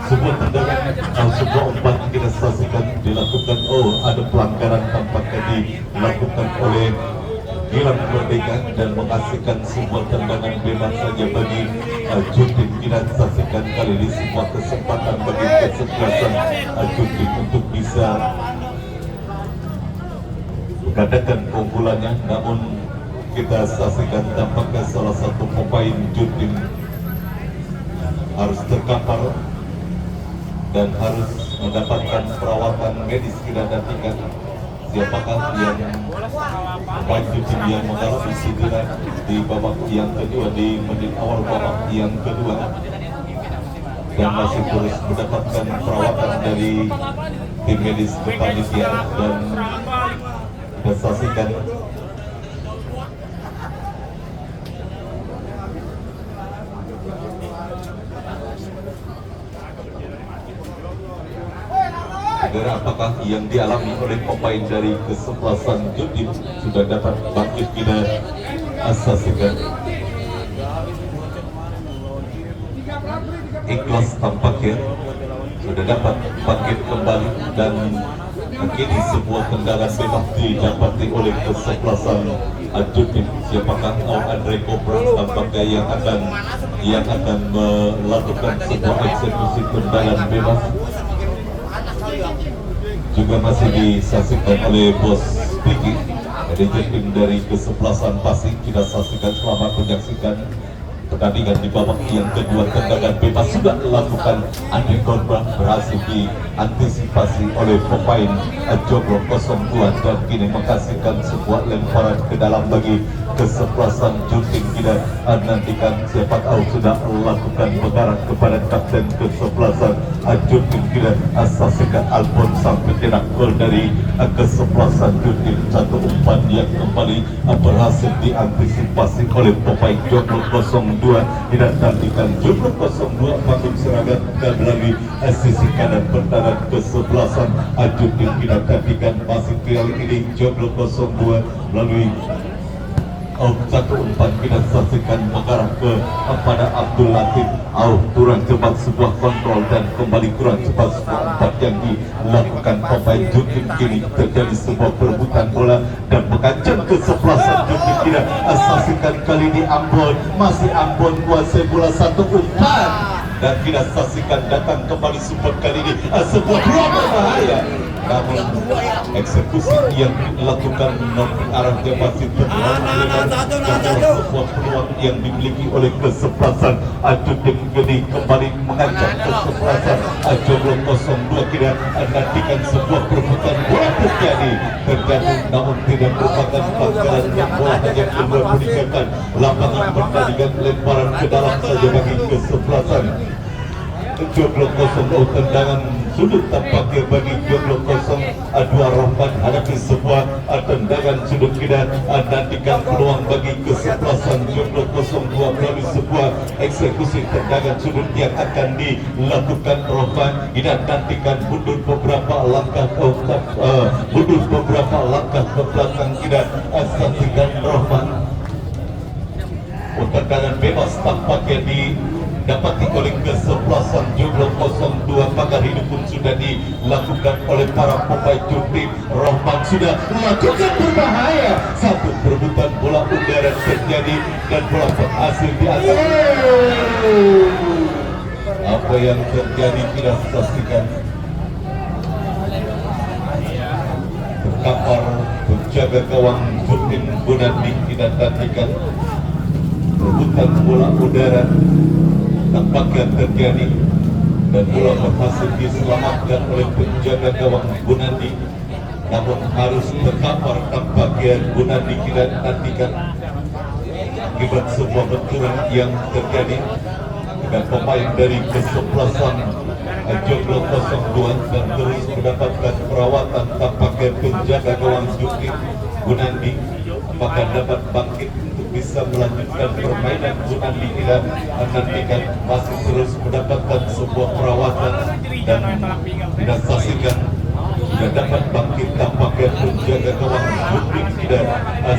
Sebuah tendangan atau sebuah umpan kita saksikan dilakukan. Ada pelanggaran tampaknya dilakukan oleh Gilang Merdeka dan menghasilkan sebuah tendangan bebas saja bagi Jurtim. Kita saksikan kali ini sebuah kesempatan bagi kesebelasan Jurtim untuk bisa mengadakan keunggulannya, namun kita saksikan tampaknya salah satu pemain Jurtim harus terkapar dan harus mendapatkan perawatan medis. Kita nantikan siapakah yang pemain Jurtim yang mengalami cedera di babak yang kedua, di menit awal babak yang kedua, dan masih terus mendapatkan perawatan dari tim medis kepanitia. Dan kita saksikan segera apakah yang dialami oleh pemain dari kesebelasan Jurtim sudah dapat bangkit. Kita saksikan Ikhlas tampaknya sudah dapat bangkit kembali, dan kini sebuah tendangan bebas didapati oleh kesebelasan Jurtim. Siapakah Andre Cobra tampaknya yang akan melakukan sebuah eksekusi tendangan bebas. Juga masih disaksikan oleh Bos Piki dari Jurtim dari kesebelasan Pasing. Kita saksikan selamat menyaksikan pertandingan di babak yang kedua. Tendangan bebas sudah dilakukan Andre Cobra, berhasil diantisipasi oleh pemain Joglo 02, dan kini menghasilkan sebuah lemparan ke dalam bagi kesebelasan Jurtim. Kita nantikan siapa tahu sudah melakukan pengarahan kepada kapten kesebelasan Jurtim. Kita saksikan Alfon sang pencetak gol dari kesebelasan Jurtim. Satu umpan yang kembali berhasil diantisipasi oleh pemain Joglo 02. Kita nantikan Joglo 02 masuk serangan dan melalui sisi kanan pertahanan kesebelasan Jurtim. Kita nantikan masih kali ini Joglo 02 melalui satu umpan kita saksikan mengarah kepada Abdul Latif. Kurang cepat sebuah kontrol dan kembali kurang cepat sebuah umpan yang dilakukan pemain Jutim. Kini terjadi sebuah perebutan bola dan mengancam kesebelasan Jutim. Kita saksikan kali ini Ambon, masih Ambon kuasai bola, satu umpan dan kita saksikan datang kembali support kali ini sebuah peluang berbahaya. Namun eksekusi yang dilakukan arahnya masih terlalu sebuah peluang yang dimiliki oleh kesebelasan Jutim Gedi kembali mengancam kesebelasan Joglo 02. Kita nantikan sebuah perebutan bola terjadi namun tidak merupakan pelanggaran yang bola hanya keluar meninggalkan lapangan pertandingan, lemparan ke dalam saja bagi kesebelasan Joglo 0. Tendangan sudut tampaknya bagi Joglo 02. Rohman hadapi sebuah tendangan sudut. Kita nantikan peluang bagi kesebelasan Joglo 02 melalui sebuah eksekusi tendangan sudut yang akan dilakukan Rohman. Kita nantikan mundur beberapa langkah ke belakang. Kita saksikan Rohman. Tendangan bebas tampaknya didapati oleh kesebelasan Joglo 02. Maka hidup pun sudah dilakukan oleh para pemain Jutim. Rohman sudah melakukan berbahaya. Satu perebutan bola udara terjadi dan bola berhasil diangkat. Apa yang terjadi kita saksikan. Terkapar penjaga gawang Jutim Gunandi. Kita nantikan perebutan bola udara tampaknya terjadi dan bola berhasil diselamatkan oleh penjaga gawang Gunandi, namun harus terkapar tampaknya Gunandi. Kita nantikan akibat sebuah benturan yang terjadi dengan pemain dari kesebelasan Joglo 02 dan terus mendapatkan perawatan tampaknya penjaga gawang Jutim Gunandi, maka dapat bangkit untuk bisa melanjutkan permainan. Gunandi tidak nantikan masih terus mendapatkan sebuah perawatan dan tidak saksikan tidak dapat bangkit tampaknya penjaga gawang Jutim. Tidak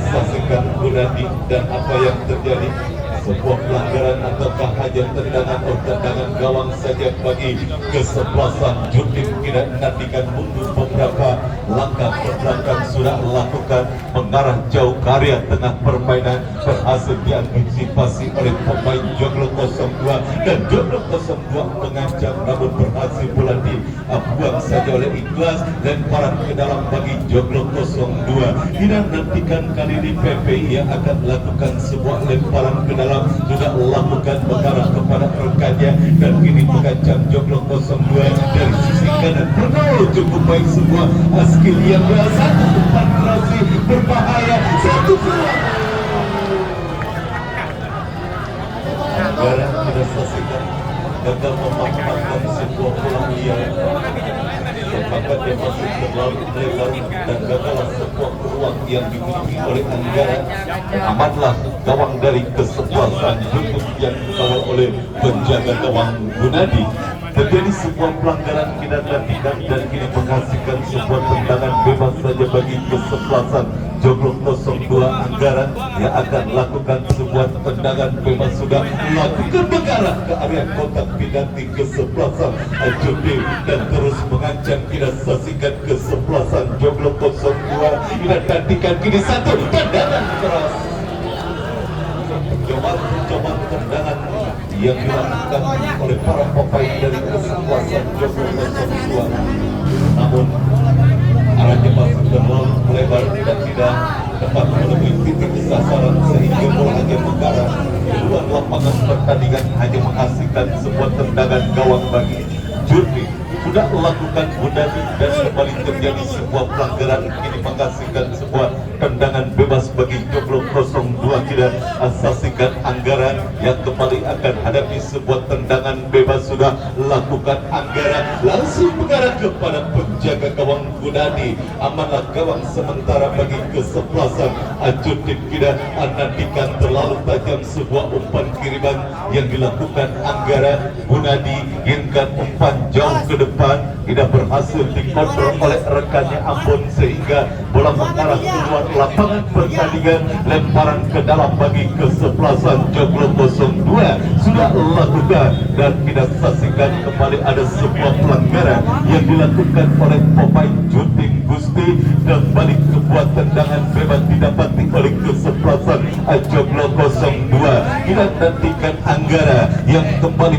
saksikan Gunandi dan apa yang terjadi. Sebuah pelanggaran ataukah hanya tendangan gawang saja bagi kesebelasan Jutim. Kita nantikan mundur beberapa langkah ke belakang sudah lakukan mengarah jauh ke area tengah permainan, berhasil diantisipasi oleh pemain Joglo 02 dan Joglo 02 mengancam namun berhasil pula dibuang saja oleh Ikhlas dan lemparan ke dalam bagi Joglo 02. Kita nantikan kali ini PPI yang akan melakukan sebuah lemparan ke dalam, sudah lakukan mengarah kepada rekannya dan kini mengancam Joglo 02 dari sisi kanan. Perlalu cukup baik sebuah skill yang satu umpan kreasi berbahaya, satu peluang. Negara tidak saksikan gagal memanfaatkan sebuah peluang yang sepakat yang masih terlalu lebar dan gagal sebuah peluang yang dimiliki oleh Anggara. Amatlah gawang dari kesebelasan Jutim yang dikawal oleh penjaga gawang Gunadi. Terjadi sebuah pelanggaran kita nantikan dan kini menghasilkan sebuah tendangan bebas saja bagi kesebelasan Joglo 02 Anggaran yang akan melakukan sebuah tendangan bebas sudah melakukan mengarah ke area kotak penalti kesebelasan Jutim dan terus mengancam. Kita saksikan kesebelasan Joglo 02. Kita nantikan kini satu tendangan keras. Coba tendangan yang dilakukan oleh para pemain dari kesebelasan Joglo 02, namun arahnya masih terlalu lebar dan tidak dapat menemui titik sasaran sehingga bola hanya mengarah keluar lapangan pertandingan, hanya menghasilkan sebuah tendangan gawang bagi Jutim. Sudah melakukan Gunadi dan kembali terjadi sebuah pelanggaran, kini menghasilkan sebuah tendangan bebas bagi Joglo 02. Tidak saksikan Anggara yang kembali akan hadapi sebuah tendangan bebas sudah lakukan Anggara langsung mengarah kepada penjaga gawang Gunadi. Amanlah gawang sementara bagi kesebelasan Jutim. Tidak nantikan terlalu tajam sebuah umpan kiriman yang dilakukan Anggara. Gunadi inginkan umpan jauh ke depan, tidak berhasil dikontrol oleh rekannya Ambon sehingga bola mengarah keluar lapangan pertandingan, lemparan ke dalam bagi kesebelasan Joglo 02 sudah lakukan, dan kita saksikan kembali ada sebuah pelanggaran yang dilakukan oleh pemain Juting Gusti, kembali sebuah tendangan bebas didapati oleh kesebelasan Joglo 02. Kita nantikan Anggara yang kembali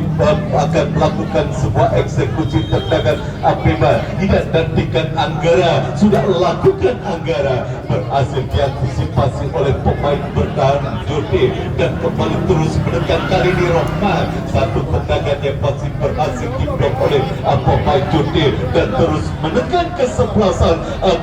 akan melakukan sebuah eksekusi tendangan bebas. Kita nantikan Anggara, sudah lakukan Anggara, berhasil diantisipasi oleh pemain bertahan Juting dan kembali terus menekan kali ini Rahman. Satu tendangan yang masih berhasil diblok oleh pemain Juting dan terus menekan kesebelasan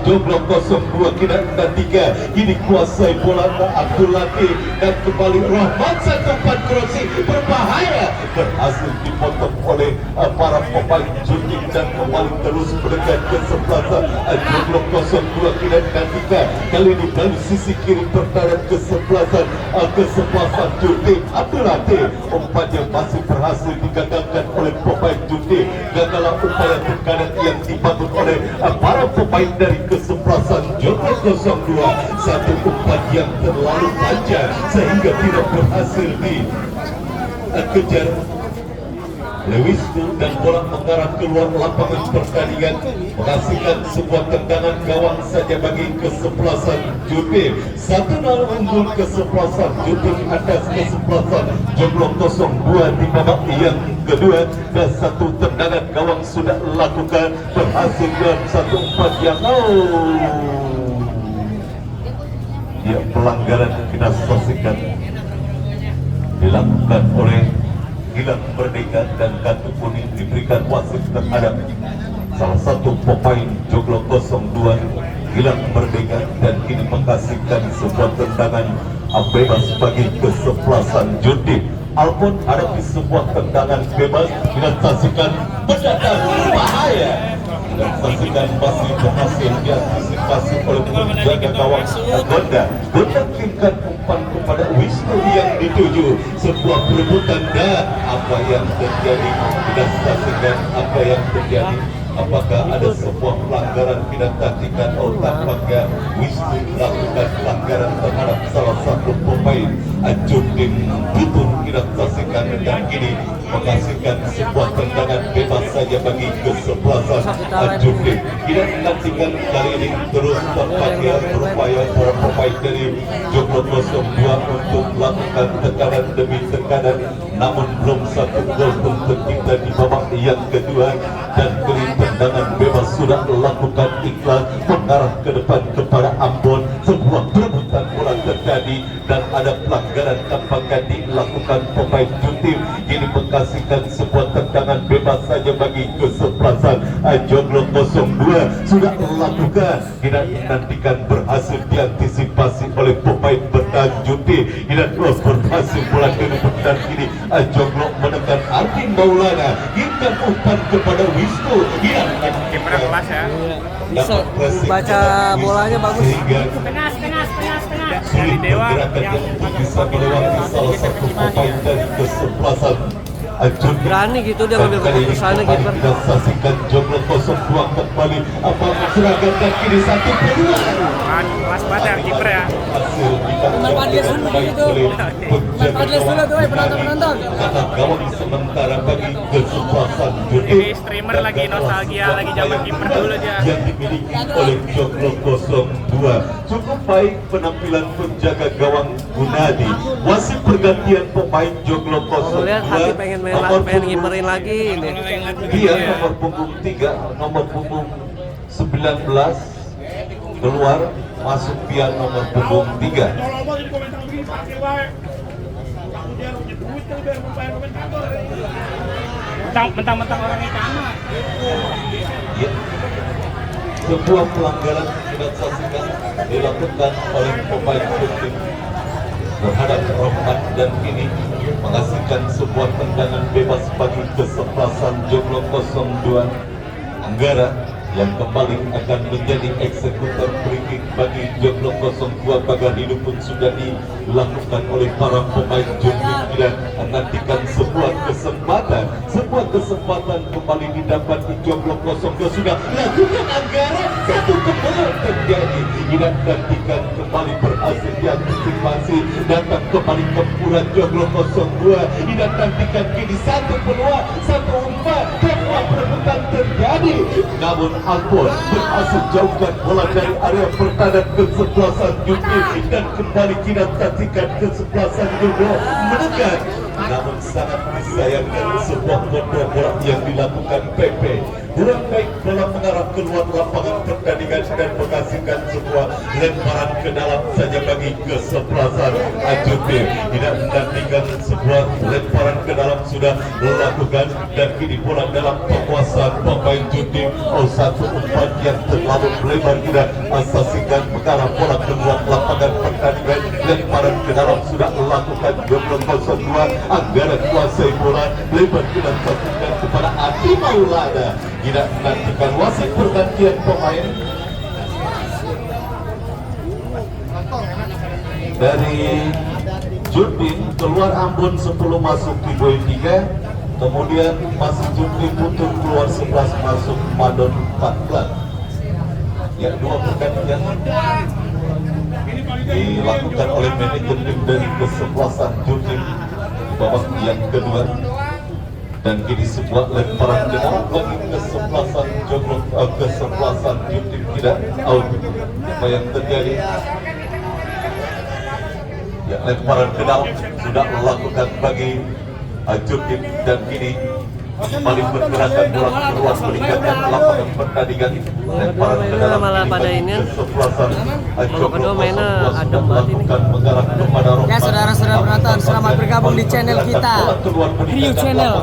Joglo 02. Kita nantikan ini kuasai bola Abdul Latif dan kembali Rahman, satu umpan crossing berbahaya berhasil dipotong oleh para pemain Juting dan kembali terus menekan kesebelasan Joglo 02. Kita nantikan kali ini dari sisi kiri pertahanan kesebelasan Juting. Abdul Latif, umpan yang masih berhasil digagalkan oleh pemain Juting. Gagal upaya tekanan yang dibangun oleh para pemain dari kesebelasan Joglo 02. Satu umpan yang terlalu panjang sehingga tidak berhasil dikejar Lewis, dan bola mengarah keluar lapangan pertandingan, menghasilkan sebuah tendangan gawang saja bagi kesebelasan Juting. 1-0 unggul kesebelasan Juting atas kesebelasan Joglo 02 di babak yang kedua, dan satu tendangan gawang sudah lakukan berhasil dalam satu umpan yang ya, pelanggaran kita saksikan dilakukan oleh Gilang Merdeka, dan kartu kuning diberikan wasit terhadap salah satu pemain Joglo 02 Gilang Merdeka, dan ini menghasilkan sebuah tendangan bebas bagi kesebelasan Juting. Alpon hadapi sebuah tendangan bebas, kita saksikan mendatang bahaya, dan saksikan masih berhasil diantisipasi oleh penjaga gawang Gonda. Gonda kirimkan umpan kepada Wisnu yang dituju, sebuah perebutan, dan apa yang terjadi, kita saksikan apa yang terjadi. Apakah ada sebuah pelanggaran? Kita taktikan tampaknya Wisnu melakukan pelanggaran terhadap salah satu pemain Juting Butun. Kita saksikan, dan kini menghasilkan sebuah tendangan bebas saja bagi kesebelasan Juting. Kita nantikan kali ini terus tampaknya berupaya para pemain dari Joglo 02 untuk melakukan tekanan demi tekanan, namun belum satu gol pun tercipta di babak yang kedua, dan kini tendangan bebas sudah melakukan iklan mengarah ke depan kepada Ambon. Sebuah perebutan bola terjadi dan ada pelanggaran tampaknya dilakukan pemain Juting. Ini menghasilkan sebuah tendangan bebas saja bagi kesebelasan Joglo 02 sudah melakukan. Kita nantikan berhasil diantisipasi oleh pemain bertahan Juting. Kita terus berhasil bola ke depan, dan kini Joglo menekan Arvin Maulana, kirimkan umpan kepada Wisnu. Kiper kelas ya. Bisa baca bolanya bagus. Tengah. Dari Dewa yang bisa melewati salah satu pemain dari kesebelasan Juting. Berani gitu dia ngambil keputusannya kiper. Kita saksikan Joglo 02 kembali serangan, dan kini satu peluang. kelas banget ya kiper ya. Padles dulu tuh penonton. Gawang sementara bagi kesebelasan Juting. Ini streamer lagi nostalgia, lagi zaman kiper dulu aja. Yang dimiliki oleh Joglo 02. Cukup baik penampilan penjaga gawang Gunadi. Wasit pergantian pemain Joglo 02. Lihat hati pengen ngimerin lagi ini. Dia nomor punggung 3, nomor punggung 19 keluar, masuk Pian nomor punggung 3. Mentang-mentang orangnya sama. Ya. Sebuah pelanggaran kita saksikan dilakukan oleh pemain Juting terhadap Rahmat, dan ini menghasilkan sebuah tendangan bebas bagi kesebelasan Joglo 02. Anggara yang kembali akan menjadi eksekutor free kick bagi Joglo 02. Pagar hidup pun sudah dilakukan oleh para pemain Joglo. Dan nantikan sebuah kesempatan kembali didapat di Joglo 02. Sudah lakukan anggaran, satu kebobolan terjadi. Tidak nantikan kembali berhasil diantisipasi, datang kembali gempuran Joglo 02. Tidak nantikan kini satu peluang, satu umpan, tempat perebutan terjadi. Namun Alpon berhasil jauhkan bola dari area pertahanan kesebelasan Joglo dan kembali kita saksikan kesebelasan Joglo menekan. Namun sangat disayangkan sebuah bola yang dilakukan PP kurang baik dalam mengarah keluar lapangan pertandingan dan menghasilkan sebuah lemparan ke dalam saja bagi kesebelasan Ajudin. Tidak menantikan sebuah lemparan ke dalam sudah dilakukan dan kini bola dalam penguasaan pemain Judin. Satu umpan yang terlalu lebar tidak asasikan mengarah bola keluar lapangan pertandingan. Lemparan ke dalam sudah dilakukan Joglo 02. Anggaran kuasai bola lebar kita saksikan kepada Adi Maulana. Tidak menantikan wasit pergantian pemain dari Judin keluar Ambon 10 masuk di Boy 3, kemudian masih Judin putus keluar 11 masuk Madon 14. Ya, dua pergantian dilakukan oleh manajemen dari kesebelasan Judin babak yang kedua. Dan kini sebuah lemparan ke dalam bagi kesebelasan Joglo, kesebelasan Judin tidak out. Apa yang terjadi? Ya, lemparan ke dalam sudah dilakukan bagi Judin dan kini kembali pergerakan bola keluar meningkatkan lapangan pertandingan. Lemparan ke dalam malah pada ini kesebelasan Joglo kedua mainnya adem banget ini. Ya saudara-saudara penonton, selamat bergabung di channel kita, Rio Channel.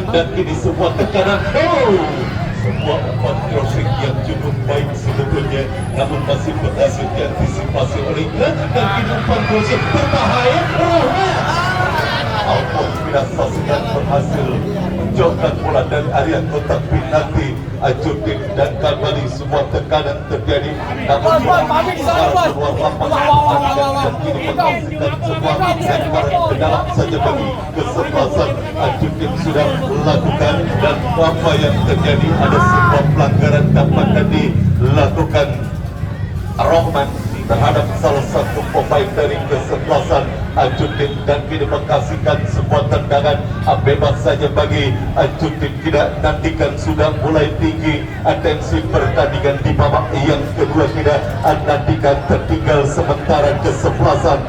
Dan kini sebuah tekanan, sebuah umpan crossing yang cukup baik sebetulnya, namun masih berhasil diantisipasi oleh England. Dan kini umpan crossing berbahaya. Alpon tidak saksikan berhasil menjauhkan bola dari area kotak penalti Judin dan kembali semua tekanan terjadi. Namun keluar lapangan dan kini menghasilkan sebuah lemparan ke dalam saja bagi kesebelasan Judin sudah melakukan. Dan apa yang terjadi, ada sebuah pelanggaran dapat dilakukan Rohman terhadap salah satu pemain dari kesebelasan Judin dan kini menghasilkan sebuah tendangan bebas saja bagi Judin. Tidak nantikan sudah mulai tinggi atensi pertandingan di babak yang kedua. Tidak nantikan tertinggal sementara kesebelasan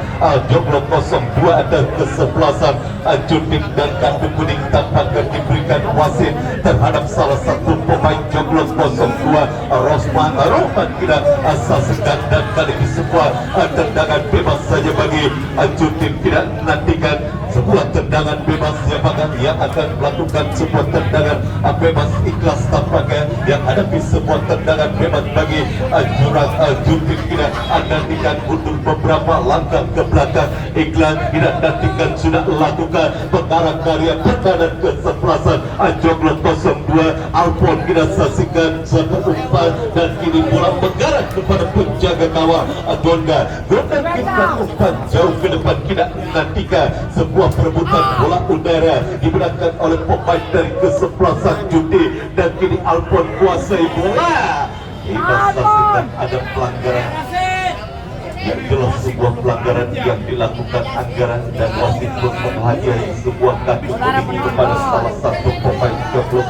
Joglo 02 ada kesebelasan Judin dan kartu kuning tampaknya diberikan wasit terhadap salah satu pemain Joglo 02 Rohman tidak asasikan dan kali ini sebuah tendangan bebas saja bagi Judin. Tidak nantikan sebuah tendangan bebas yang akan melakukan sebuah tendangan bebas ikhlas tampaknya yang hadapi sebuah tendangan bebas bagi jurang Judin. Tidak nantikan mundur beberapa langkah ke belakang. Iklan tidak nantikan sudah lakukan pengarah karya pertahanan kesebelasan Joglo 02. Alpon tidak saksikan satu umpan dan kini bola mengarah kepada penjaga gawang Gonda kita umpan jauh ke depan. Tidak nantikan sebuah perebutan bola udara digunakan oleh pemain dari kesebelasan Judin dan kini Alpon kuasai bola. Kita saksikan ada pelanggaran yang jelas, sebuah pelanggaran yang dilakukan anggaran dan wasit pun menghadiahi sebuah kartu kuning kepada salah satu pemain Joglo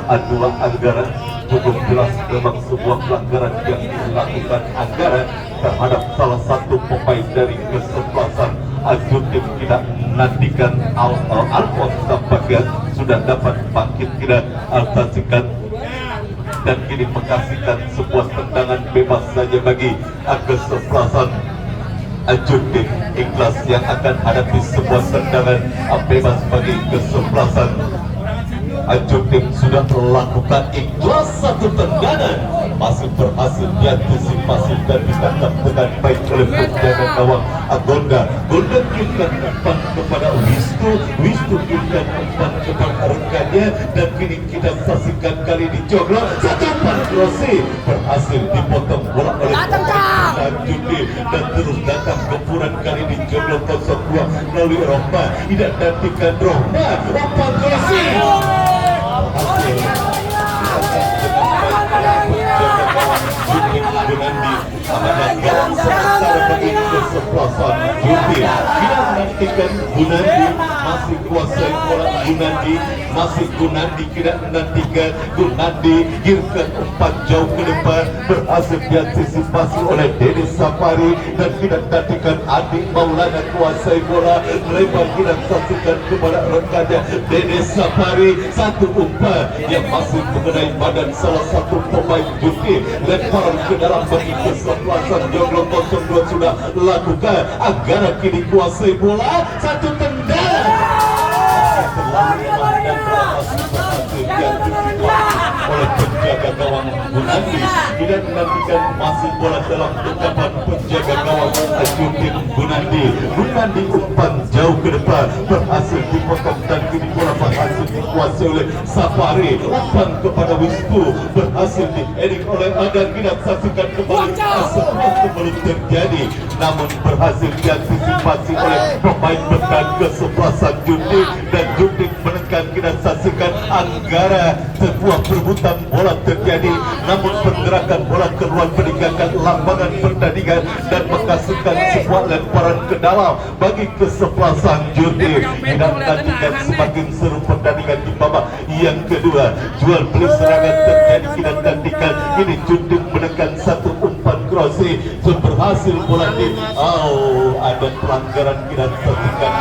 02 anggaran. Cukup jelas memang sebuah pelanggaran yang dilakukan anggaran terhadap salah satu pemain dari kesebelasan Judin. Tidak nantikan Alphonse tampaknya sudah dapat bangkit tidak saksikan dan kini menghasilkan sebuah tendangan bebas saja bagi kesebelasan Judin. Ikhlas yang akan hadapi sebuah tendangan bebas bagi kesebelasan Judin sudah melakukan ikhlas satu tendangan masih berhasil diantisipasi dan ditangkap dengan baik oleh penjaga gawang Agonda. Gonda kirimkan umpan kepada Wisnu kirimkan umpan kepada rekannya, dan kini kita saksikan kali ini Joglo satu umpan Rossi berhasil dipotong bola oleh Judi, dan terus datang gempuran kali ini Joglo 02 melalui Rohma, tidak nantikan Rohma umpan Rossi berhasil Gunandi amanahkan sementara bagi kesebelasan Judi. Kita menantikan Gunandi, masih kuasai bola Gunandi, masih Gunandi, tidak menantikan Gunandi girkan umpan jauh ke depan, berhasil diantisipasi oleh Dede Safari, dan tidak menantikan Adik Maulana kuasai bola lebar, tidak saksikan kepada rekannya Dede Safari, satu umpan yang masih mengenai badan salah satu pemain Judi, lemparan ke dalam bagi kesebelasan Joglo 02 sudah lakukan agar kini kuasai bola, satu tendang oleh penjaga gawang Gunandi, tidak menantikan masih bola dalam genggaman penjaga gawang Judin Gunandi. Gunandi umpan jauh ke depan berhasil dipotong, dan kini bola berhasil dikuasai oleh Safari, umpan kepada Wisnu berhasil diedik oleh Adan. Kita saksikan kembali sebelum sebelum terjadi, namun berhasil diantisipasi oleh pemain bertahan kesebelasan Judin, dan Judin menekan. Kita saksikan Anggara, sebuah perebutan bola terjadi, namun pergerakan bola keluar meninggalkan lapangan pertandingan dan menghasilkan sebuah lemparan ke dalam bagi kesebelasan Judi. Kita menantikan semakin seru pertandingan di babak yang kedua. Jual beli serangan terjadi, kita nantikan ini Judi menekan satu umpan crossing, berhasil bola di ada pelanggaran, kita saksikan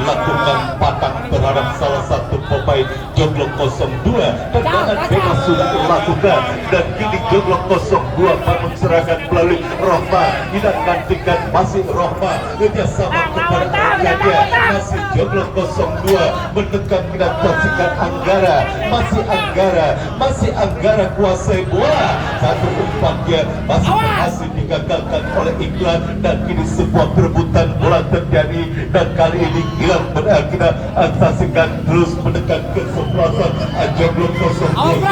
dilakukan patang terhadap salah satu pemain Joglo 02, tendangan bebas sudah dilakukan, dan kini Joglo 02 bangun serangan melalui Rohma. Kita nantikan masih Rohma kerjasama kepada rekannya, masih Joglo 02 menekan. Kita saksikan Anggara, masih Anggara kuasai bola, satu umpannya masih berhasil digagalkan oleh Iklan, dan kini sebuah perebutan bola terjadi, dan kali ini Gilang kita saksikan terus menekan kesebelasan Joglo 02,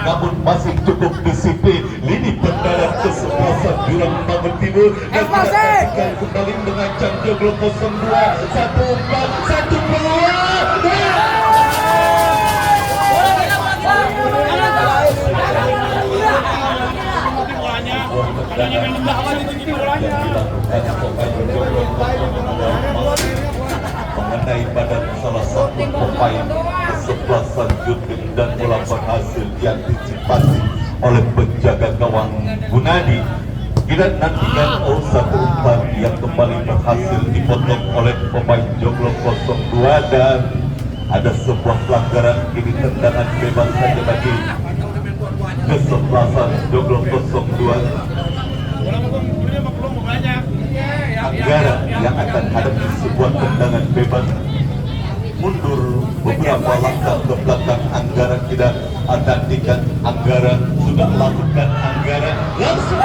namun masih cukup disiplin lini pertahanan kesebelasan Jurang Bangun Timur, dan kita saksikan kembali mengancam Joglo 02, satu umpan, satu peluang. Mengenai badan salah satu pemain kesebelasan Judin, dan bola berhasil diantisipasi oleh penjaga gawang Gunadi. Kita nantikan satu umpan yang kembali berhasil dipotong oleh pemain Joglo 02, dan ada sebuah pelanggaran, kini tendangan bebas saja bagi kesebelasan Joglo 02. Anggara yang akan hadapi sebuah tendangan bebas, mundur beberapa langkah ke belakang. Anggara tidak nantikan, Anggara sudah lakukan, Anggara langsung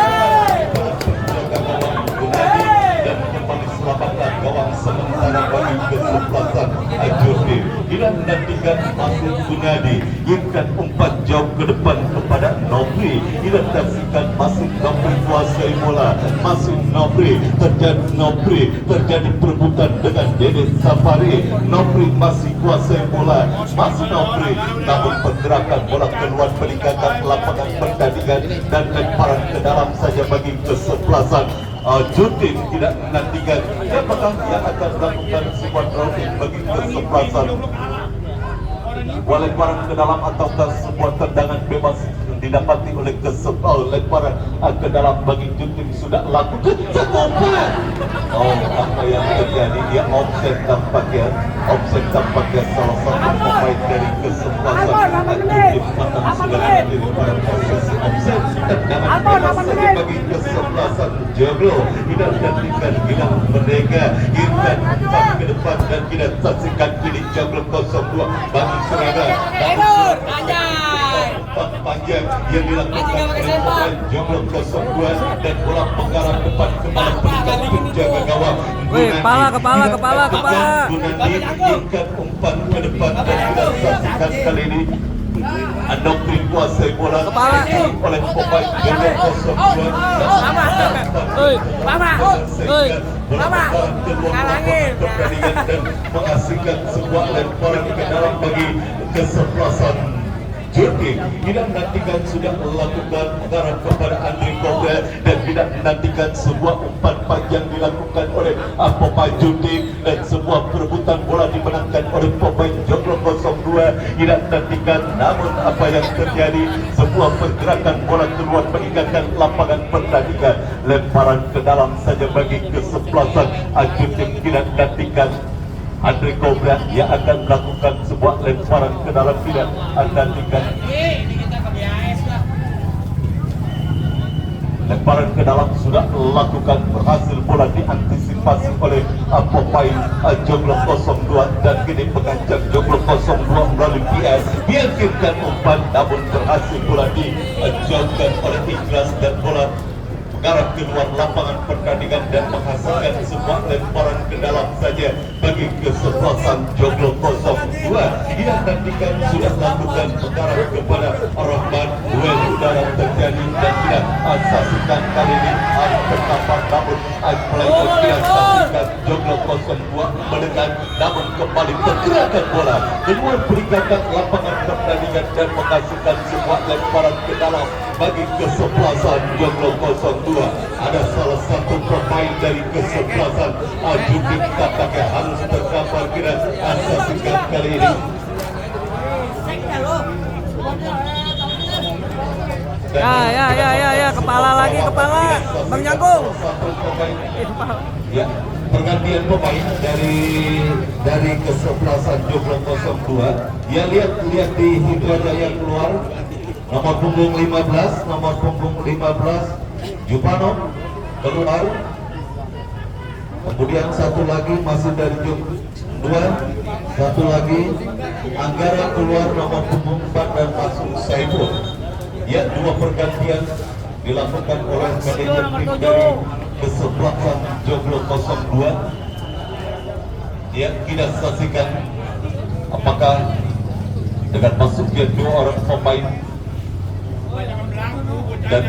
penjaga gawang Gunadi, dan kembali selamatkan gawang sementara bagi kesebelasan Judi. Kita menantikan masih Gunadi, girkan umpan jauh ke depan kepada Nopri. Kita saksikan masih Nopri kuasai bola, masih Nopri, terjadi perebutan dengan Dede Safari. Nopri masih kuasai bola, masih Nopri, namun pergerakan bola keluar meninggalkan lapangan pertandingan, dan lemparan ke dalam saja bagi kesebelasan Judi. Tidak menantikan siapakah yang akan melakukan sebuah drawing bagi kesebelasan, lemparan ke dalam ataukah sebuah tendangan bebas didapati oleh lemparan ke dalam bagi Judi sudah lakukan satu umpan. Apa yang terjadi? Dia offset tampaknya salah satu pemain dari kesebelasan Judi akan segera diri pada posisi offset. Tendangan bebas saja bagi kesebelasan Joglo. Kita nantikan kita mereka girkan umpan ke depan, dan kita saksikan kini Joglo 02 bangun serangan. ketiga yang dilakukan oleh pemain Joglo 02 dan bola mengarah depan kepala peningkat penjaga gawang. Wih, kepala. Gunandi ikat umpan ke depan dan kita saksikan kali ini Andokri kuasai bola Kepala. oleh pemain Joglo 02 pertandingan dan menghasilkan sebuah lemparan ke dalam bagi kesebelasan Jurki. Tidak menantikan sudah melakukan mengarah kepada Andri Kobra dan tidak menantikan sebuah umpan panjang dilakukan oleh pemain Jurki dan sebuah perebutan bola dimenangkan oleh pemain Joglo 02. Tidak menantikan, namun apa yang terjadi, sebuah pergerakan bola keluar meninggalkan lapangan pertandingan, lemparan ke dalam saja bagi kesebelasan Jurki. Tidak menantikan Andre Cobra yang akan melakukan sebuah lemparan ke dalam, tidak menantikan lemparan ke dalam sudah melakukan, berhasil bola diantisipasi oleh pemain Joglo 02 dan kini pengancam Joglo 02 melalui PS biarkan umpan, namun berhasil bola dijauhkan oleh Ikhlas dan bola mengarah keluar lapangan pertandingan dan menghasilkan sebuah lemparan ke dalam saja bagi kesebelasan Joglo 02. Ia nantikan sudah lakukan mengarah kepada Rahman, duel udara terjadi dan tidak saksikan kali ini pertama, namun melainkan tidak saksikan Joglo 02 mendekat, namun kembali pergerakan bola keluar peninggalkan lapangan pertandingan dan menghasilkan sebuah lemparan ke dalam bagi kesebelasan Joglo 02. Ada salah satu pemain dari kesebelasan Joglo tampaknya harus tergambar kira saksikan kali ini. Ya, kepala lagi, Bang Jangkung. Ya, pergantian pemain dari kesebelasan Joglo 02. Ya, lihat di hiburan yang keluar. Nomor punggung 15 Jupano keluar. Kemudian satu lagi masih dari Joglo 2, satu lagi Anggara keluar nomor punggung 4 dan masuk Saiful. Ya, dua pergantian dilakukan oleh manajer tim dari kesebelasan Joglo 02. Ya, kita saksikan apakah dengan masuknya dua orang pemain dan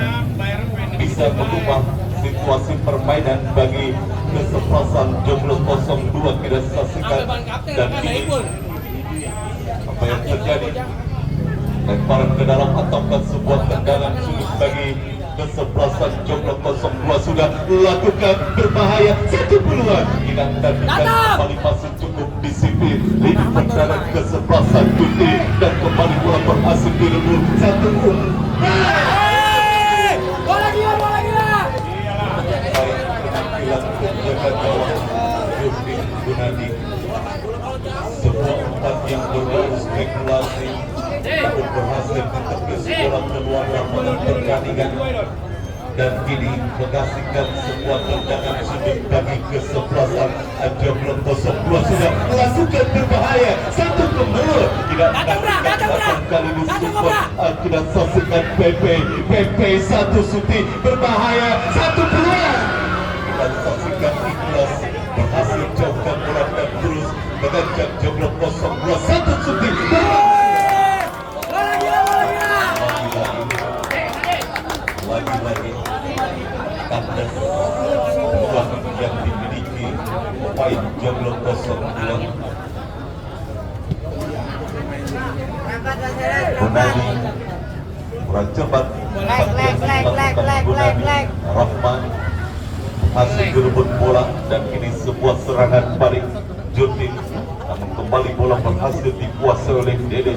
bisa mengubah situasi permainan bagi kesebelasan Joglo 02. Kita saksikan dan ini apa yang terjadi, lemparan ke dalam ataukah sebuah tendangan sulit bagi kesebelasan Joglo 02 sudah melakukan berbahaya satu peluang. Tidak menantikan kembali masih cukup disiplin lini pertahanan kesebelasan Joglo dan kembali bola berhasil direbut satu Bola gila. Gunadi sebuah umpan yang berbau spekulasi namun berhasil ditepis bola keluar lapangan pertandingan dan kini menghasilkan sebuah tendangan sudut bagi kesebelasan Joglo 02 sudah melakukan berbahaya satu kemelur. Tidak menantikan kali ini support tidak saksikan PP satu suti berbahaya satu peluang. Kita saksikan Ikhlas berhasil jauhkan bola dan terus mengancam Joglo 02 satu suti. Lagi-lagi kandas peluang yang dimiliki pemain Joglo 02. Gunadi kurang cepat Rahman hasil direbut bola dan kini sebuah serangan balik Jurdi, namun kembali bola berhasil dikuasai oleh Dede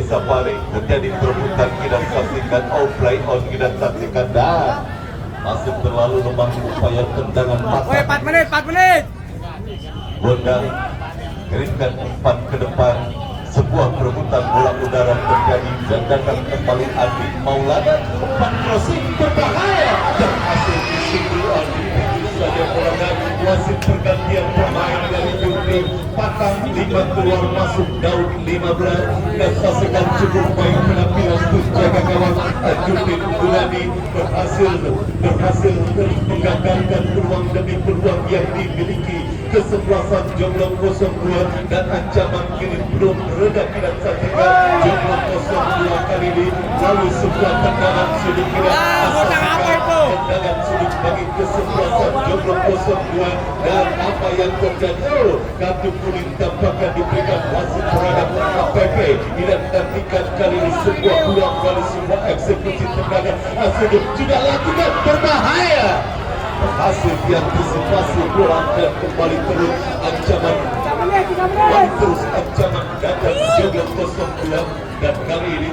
Safari terjadi perebutan. Kita saksikan play on, kita saksikan dan masih terlalu lemah upaya tendangan mata. 4 menit. Gondang kirimkan umpan ke depan, sebuah perebutan bola udara terjadi dan datang kembali Adi Maulana, umpan crossing berbahaya dan hasil disebut Adi saja bola dan wasit pergantian pemain dari Jurdi ini patang 5 keluar masuk Daud 15 dan saksikan cukup baik penampilan penjaga gawang Judin Gunadi berhasil menggagalkan peluang demi peluang yang dimiliki. Kesebelasan Jomblong 02 dan ancaman kini belum reda kita saksikan Jomblong 02 kali ini lalu sebuah tendangan sudut kira tendangan sudut bagi kesebelasan Jomblong 02 dan apa yang terjadi kartu kuning tampaknya diberikan wasit terhadap APP. Tidak nantikan kali ini sebuah peluang kali sebuah eksekusi tendangan sudut juga lakukan berbahaya. Berhasil diantisipasi bola dan kembali terus ancaman gagal Jomblong 02 dan kali ini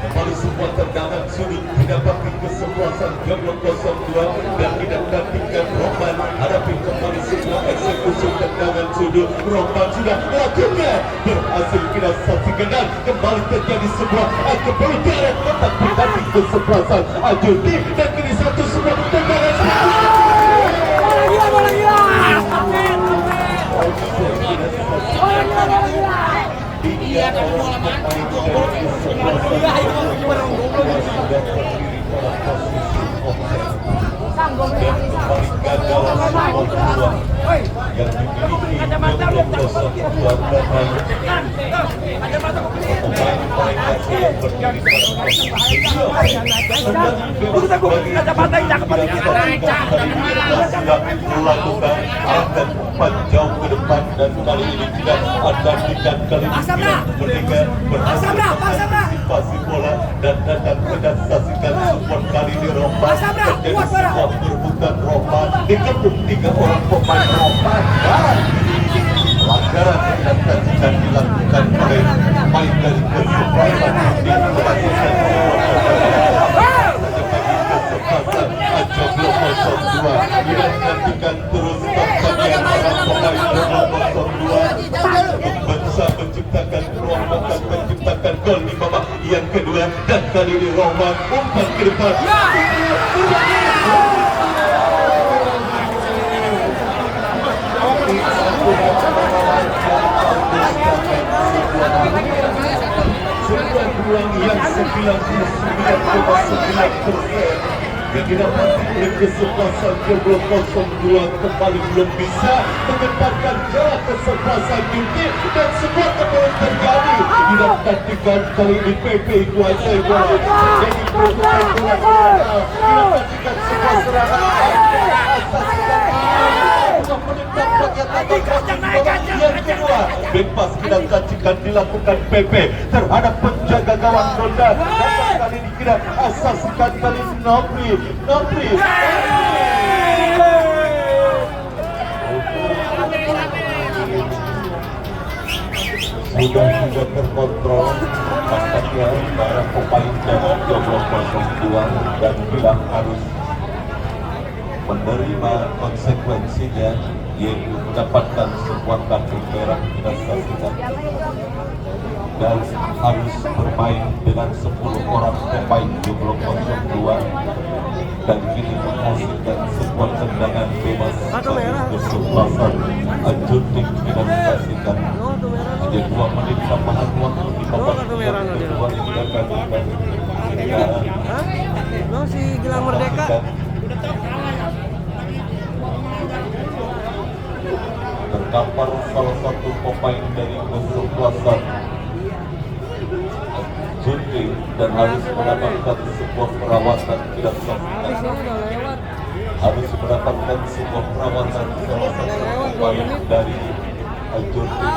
kembali sebuah tendangan sudut didapati kesebelasan Jomblong 02 dan tidak nantikan Roman hadapi kembali sebuah eksekusi tendangan sudut. Roman sudah melakukan berhasil kita saksikan dan kembali terjadi sebuah kebeludaran tetap berhati kesebelasan Ajudi dan kini satu sebuah tendangan Bola gila. Iya, tapi bola jauh ke depan dan kali ini tidak ada tiga kali berpartisipasi bola dan datang dan saksikan support kali ini Roma terjadi sebuah perebutan Roma dikepung 3 orang pemain Roma dan pelanggaran yang saksikan dilakukan oleh pemain dari kesebelasan di melakukan Jomblong 02 tidak nantikan terus tampaknya para pemain Jomblong 02 berusaha menciptakan peluang bahkan menciptakan gol di babak yang kedua dan kali ini Roma umpan ke depan sebuah peluang yang 99,9% yang didapati oleh kesebelasan Jomblong 02 kembali belum bisa menempatkan jalan kesebelasan Judi dan semua kembali terjadi tidak nantikan kali ini PP kuasai bola jadi berbuat bola tidak nantikan sebuah serangan yang kedua bebas kita saksikan dilakukan PP terhadap penjaga gawang Donda dan kali ini kita saksikan kali ini Nopri sudah terkontrol tampaknya para pemain dari Jomblong 02 dan bilang harus menerima konsekuensinya yaitu mendapatkan sebuah kartu merah kita saksikan dan harus bermain dengan 10 orang pemain Jomblong 02 dan kini menghasilkan sebuah tendangan bebas kesebelasan Ajunting kita saksikan hanya 2 menit tambahan waktu di babak kedua ini akan Si Gilang Merdeka. terdampar salah satu pemain dari kesebelasan Junti dan harus mendapatkan sebuah perawatan tidak saksikan harus mendapatkan sebuah perawatan salah satu pemain dari Junti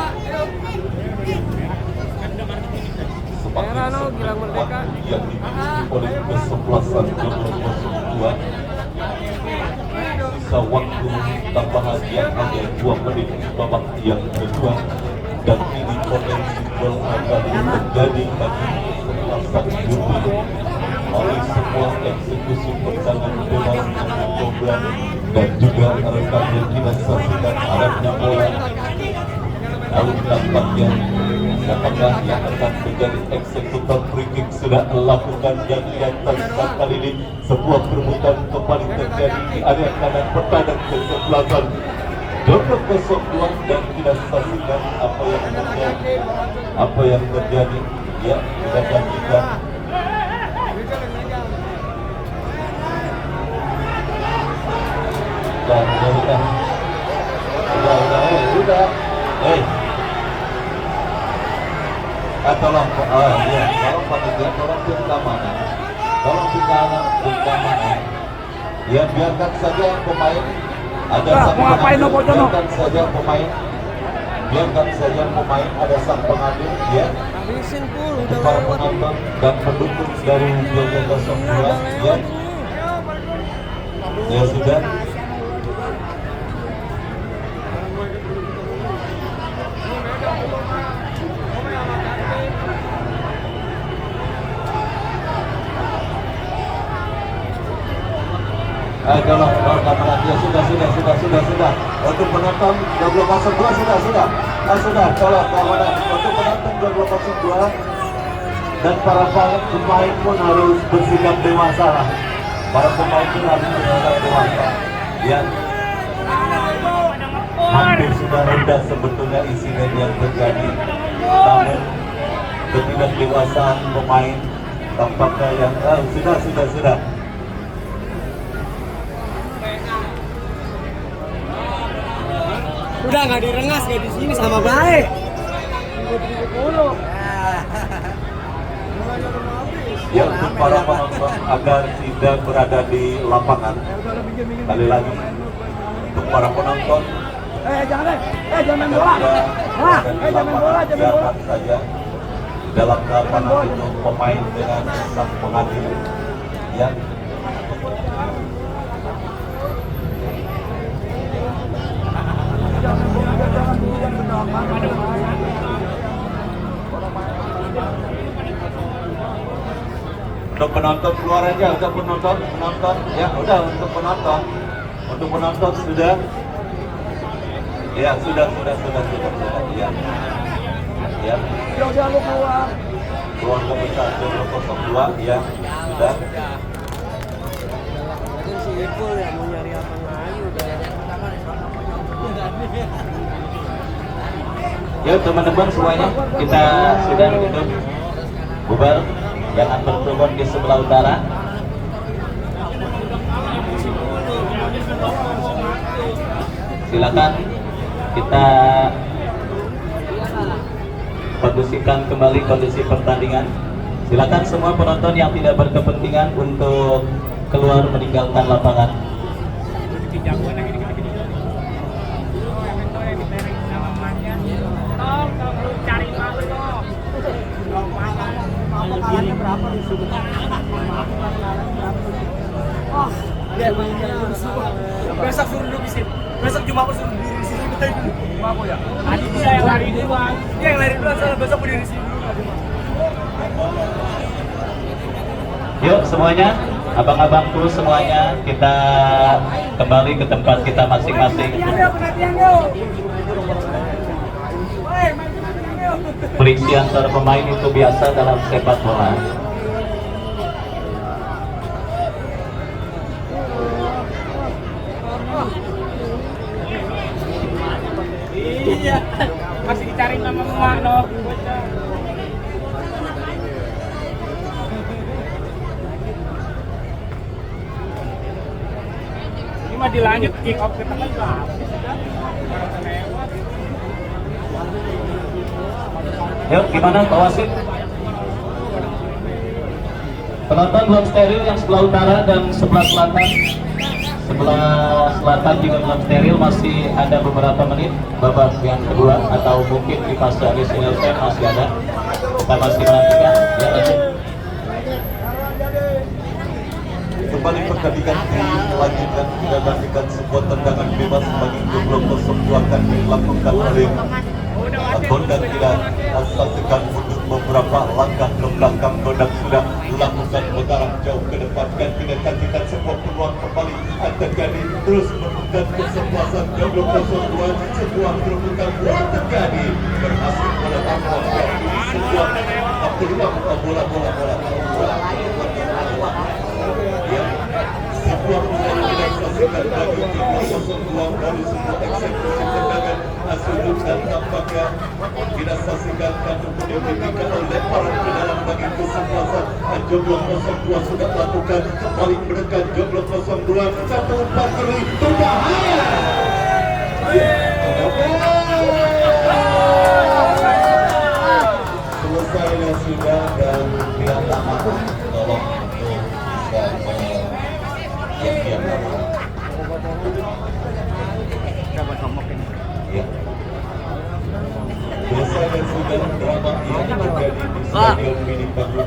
Merah Gilang Merdeka yang dimiliki oleh kesebelasan Jomblong 02 sisa waktu tambahan yang hanya 2 menit babak yang kedua dan ini potensi gol akan terjadi bagi kesebelasan Jumbi oleh sebuah eksekusi pertandingan bebas Jomblong dan juga rekan yang kita saksikan arahnya bola lalu tampaknya apakah yang akan menjadi eksekutor free kick sudah melakukan yang tersebut kali ini sebuah perebutan kembali terjadi di area kanan pertahanan kesebelasan Joglo 02 dan kita saksikan apa yang terjadi ya kita saksikan. Dan udah tolong ya tolong panitia tolong tim keamanan ya biarkan saja pemain ada sang pengambil biarkan saja pemain ada sang pengambil ya Habisin full, udah para lewat. penonton dan pendukung dari Joglo 02 ya ya sudah. Tolong kamera dia sudah. Untuk penonton Joglo 02 sudah. Tolong kamera untuk penonton Joglo 02 dan para pemain pun harus bersikap dewasa lah. Para pemain pun harus bersikap dewasa. Ya. Hampir sudah rendah sebetulnya insiden yang terjadi, namun ketidakdewasaan pemain tampaknya yang sudah. Udah nggak direngas kayak di sini sama baik. Ya untuk para penonton agar tidak berada di lapangan. Kali lagi untuk para penonton Jangan bola. biarkan saja dalam lapangan itu pemain dengan sang pengadil ya. Untuk penonton keluar aja, untuk penonton ya udah untuk penonton sudah ya sudah ya keluarga besar Joglo 02 ya sudah. Mungkin si Ipul ya mau nyari apa lagi udah. Yuk teman-teman semuanya, kita sudah hidup bubar, jangan berkerumun di sebelah utara. Silakan kita kondisikan kembali kondisi pertandingan. Silakan semua penonton yang tidak berkepentingan untuk keluar meninggalkan lapangan. Besok suruh duduk di sini. Besok cuma aku suruh berdiri di sini. Cuma aku ya. Tadi dia yang lari duluan. Dia yang lari duluan, soalnya besok berdiri di sini dulu. Yuk semuanya, abang-abangku semuanya, kita kembali ke tempat kita masing-masing. Friksi antar pemain itu biasa dalam sepak bola. Iya, masih dicari nama emak loh. Ini mah dilanjut kick off ke tengah juga. Yuk gimana Pak Wasit? Penonton belum steril yang sebelah utara dan sebelah selatan. Sebelah selatan juga belum steril, masih ada beberapa menit babak yang kedua atau mungkin di fase additional time masih ada. Kita masih menantikan ya lanjut. Kembali pertandingan dilanjutkan, kita nantikan sebuah tendangan bebas bagi Joglo 02 akan dilakukan oleh Gondang. Tidak saksikan mundur beberapa langkah ke belakang. Gondang sudah melakukan putaran jauh ke depan dan tidak saksikan sebuah peluang kembali terjadi terus menemukan kesempatan Joglo 02. Sebuah kerubutan bola terjadi berhasil menetapkan sebuah peluang bola ya sebuah peluang tidak menyaksikan lagi Joglo 02 dari sebuah eksekusi tendangan Asudut dan tampaknya kita saksikan kartu kuning diberikan oleh para ke dalam bagi kesempatan Joglo 02 sudah melakukan kembali mendekat Joglo 02 satu umpan kali berbahaya. Selesai dan sudah dan bila tamat tolong untuk bisa yang tamat. Ya. Selesai dan sudah drama yang terjadi di Stadion Mini Panggung